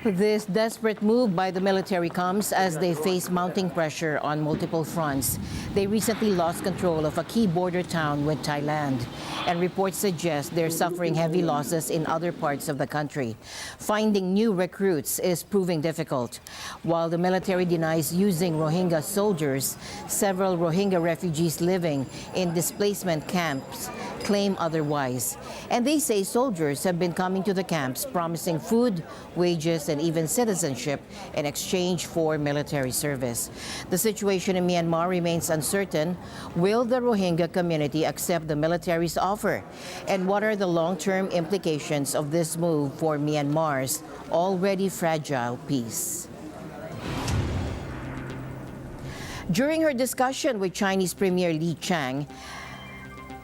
This desperate move by the military comes as they face mounting pressure on multiple fronts. They recently lost control of a key border town with Thailand, and reports suggest they're suffering heavy losses in other parts of the country. Finding new recruits is proving difficult. While the military denies using Rohingya soldiers, several Rohingya refugees living in displacement camps claim otherwise. And they say soldiers have been coming to the camps promising food, wages, and even citizenship in exchange for military service. The situation in Myanmar remains uncertain. Will the Rohingya community accept the military's offer? And what are the long-term implications of this move for Myanmar's already fragile peace? During her discussion with Chinese Premier Li Qiang,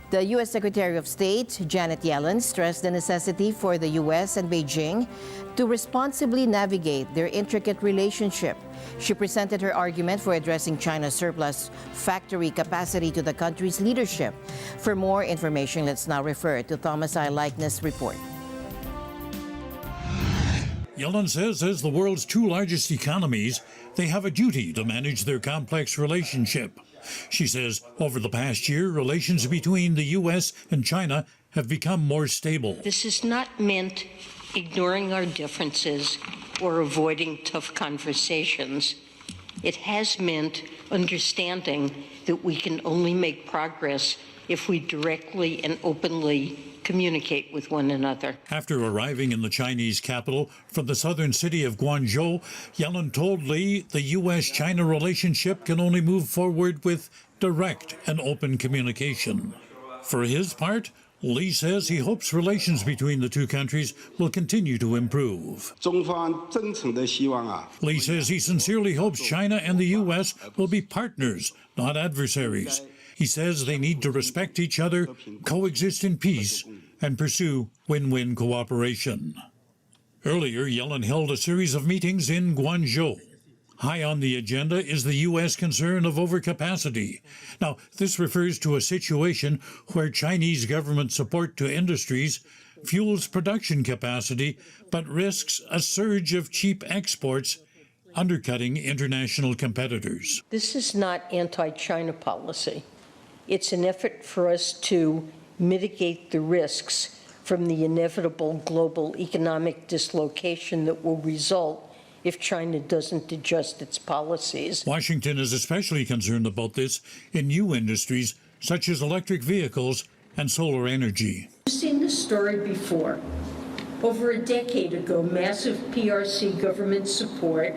the U.S. Secretary of State, Janet Yellen, stressed the necessity for the U.S. and Beijing to responsibly navigate their intricate relationship. She presented her argument for addressing China's surplus factory capacity to the country's leadership. For more information, let's now refer to Thomas I. Likeness report. Yellen says as the world's two largest economies, they have a duty to manage their complex relationship. She says over the past year, relations between the U.S. and China have become more stable. This is not meant ignoring our differences or avoiding tough conversations. It has meant understanding that we can only make progress if we directly and openly communicate with one another. After arriving in the Chinese capital from the southern city of Guangzhou, Yellen told Li the U.S.-China relationship can only move forward with direct and open communication. For his part, Li says he hopes relations between the two countries will continue to improve. Li says he sincerely hopes China and the U.S. will be partners, not adversaries. He says they need to respect each other, coexist in peace, and pursue win-win cooperation. Earlier, Yellen held a series of meetings in Guangzhou. High on the agenda is the U.S. concern of overcapacity. Now, this refers to a situation where Chinese government support to industries fuels production capacity but risks a surge of cheap exports, undercutting international competitors. This is not anti-China policy. It's an effort for us to mitigate the risks from the inevitable global economic dislocation that will result if China doesn't adjust its policies. Washington is especially concerned about this in new industries such as electric vehicles and solar energy. You've seen this story before. Over a decade ago, massive PRC government support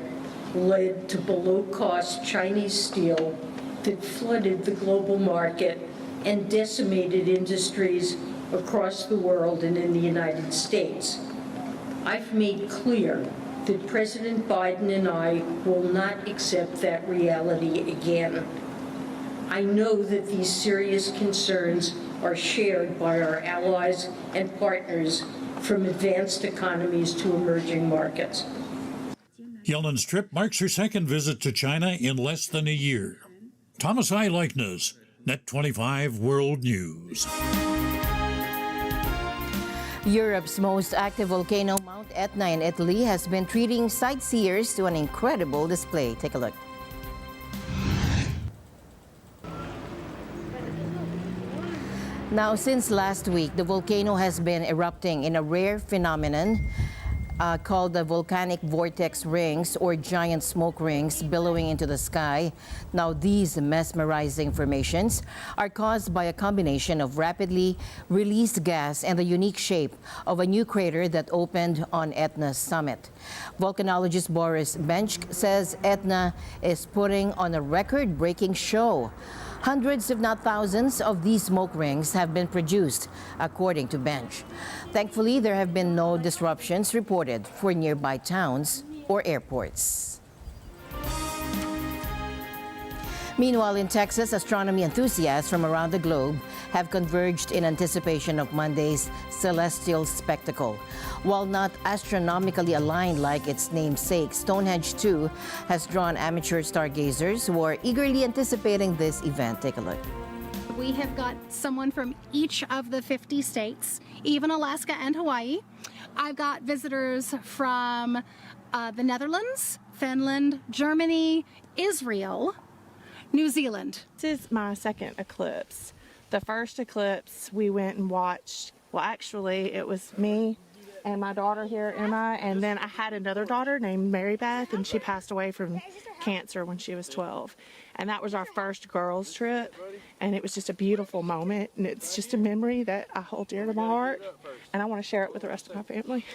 led to below-cost Chinese steel that flooded the global market and decimated industries across the world and in the United States. I've made clear that President Biden and I will not accept that reality again. I know that these serious concerns are shared by our allies and partners from advanced economies to emerging markets. Yellen's trip marks her second visit to China in less than a year. Thomas I. Likeness, Net 25 World News. Europe's most active volcano, Mount Etna in Italy, has been treating sightseers to an incredible display. Take a look. Now, since last week, the volcano has been erupting in a rare phenomenon called the volcanic vortex rings, or giant smoke rings billowing into the sky. Now, these mesmerizing formations are caused by a combination of rapidly released gas and the unique shape of a new crater that opened on Etna's summit. Volcanologist Boris Benchk says Etna is putting on a record-breaking show. Hundreds, if not thousands, of these smoke rings have been produced, according to Bench. Thankfully, there have been no disruptions reported for nearby towns or airports. Meanwhile, in Texas, astronomy enthusiasts from around the globe have converged in anticipation of Monday's celestial spectacle. While not astronomically aligned like its namesake, Stonehenge 2 has drawn amateur stargazers who are eagerly anticipating this event. Take a look. We have got someone from each of the 50 states, even Alaska and Hawaii. I've got visitors from the Netherlands, Finland, Germany, Israel, New Zealand. This is my second eclipse. The first eclipse we went and watched, well, actually, it was me and my daughter here, Emma, and then I had another daughter named Mary Beth, and she passed away from cancer when she was 12. And that was our first girls' trip, and it was just a beautiful moment, and it's just a memory that I hold dear to my heart, and I want to share it with the rest of my family.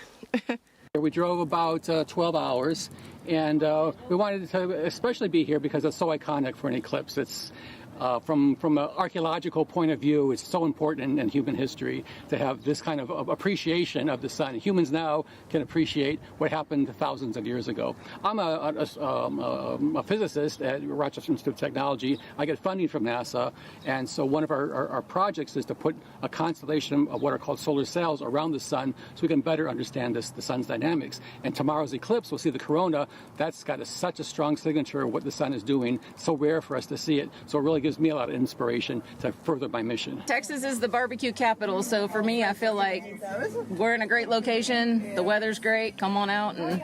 We drove about 12 hours, and we wanted to especially be here because it's so iconic for an eclipse. It's from an archaeological point of view, it's so important in human history to have this kind of appreciation of the sun. Humans now can appreciate what happened thousands of years ago. I'm a physicist at Rochester Institute of Technology. I get funding from NASA, and so one of our projects is to put a constellation of what are called solar sails around the sun so we can better understand the sun's dynamics. And tomorrow's eclipse, we'll see the corona. That's got such a strong signature of what the sun is doing. It's so rare for us to see it. So it really gives me a lot of inspiration to further my mission. Texas is the barbecue capital, so for me, I feel like we're in a great location. The weather's great. Come on out, and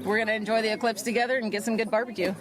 we're gonna enjoy the eclipse together and get some good barbecue.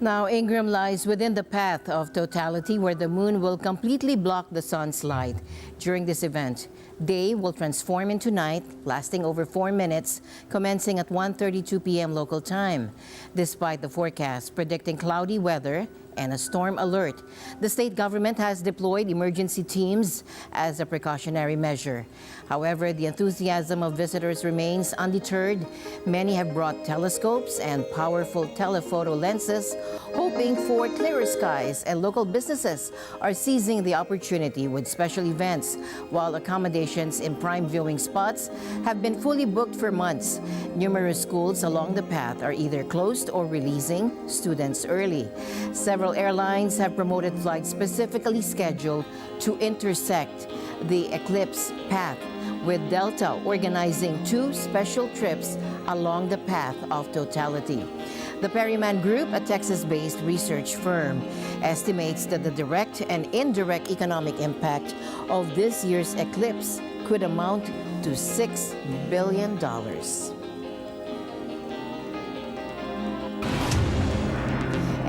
Now, Ingram lies within the path of totality, where the moon will completely block the sun's light. During this event, day will transform into night, lasting over 4 minutes, commencing at 1:32 p.m. local time. Despite the forecast predicting cloudy weather and a storm alert, the state government has deployed emergency teams as a precautionary measure. However, the enthusiasm of visitors remains undeterred. Many have brought telescopes and powerful telephoto lenses, hoping for clearer skies, and local businesses are seizing the opportunity with special events, while accommodations in prime viewing spots have been fully booked for months. Numerous schools along the path are either closed or releasing students early. Several airlines have promoted flights specifically scheduled to intersect the eclipse path, with Delta organizing 2 special trips along the path of totality. The Perryman Group, a Texas-based research firm, estimates that the direct and indirect economic impact of this year's eclipse could amount to $6 billion.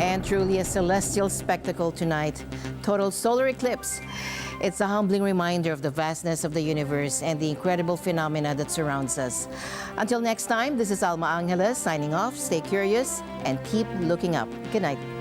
And truly a celestial spectacle tonight. Total solar eclipse. It's a humbling reminder of the vastness of the universe and the incredible phenomena that surrounds us. Until next time, this is Alma Angeles signing off. Stay curious and keep looking up. Good night.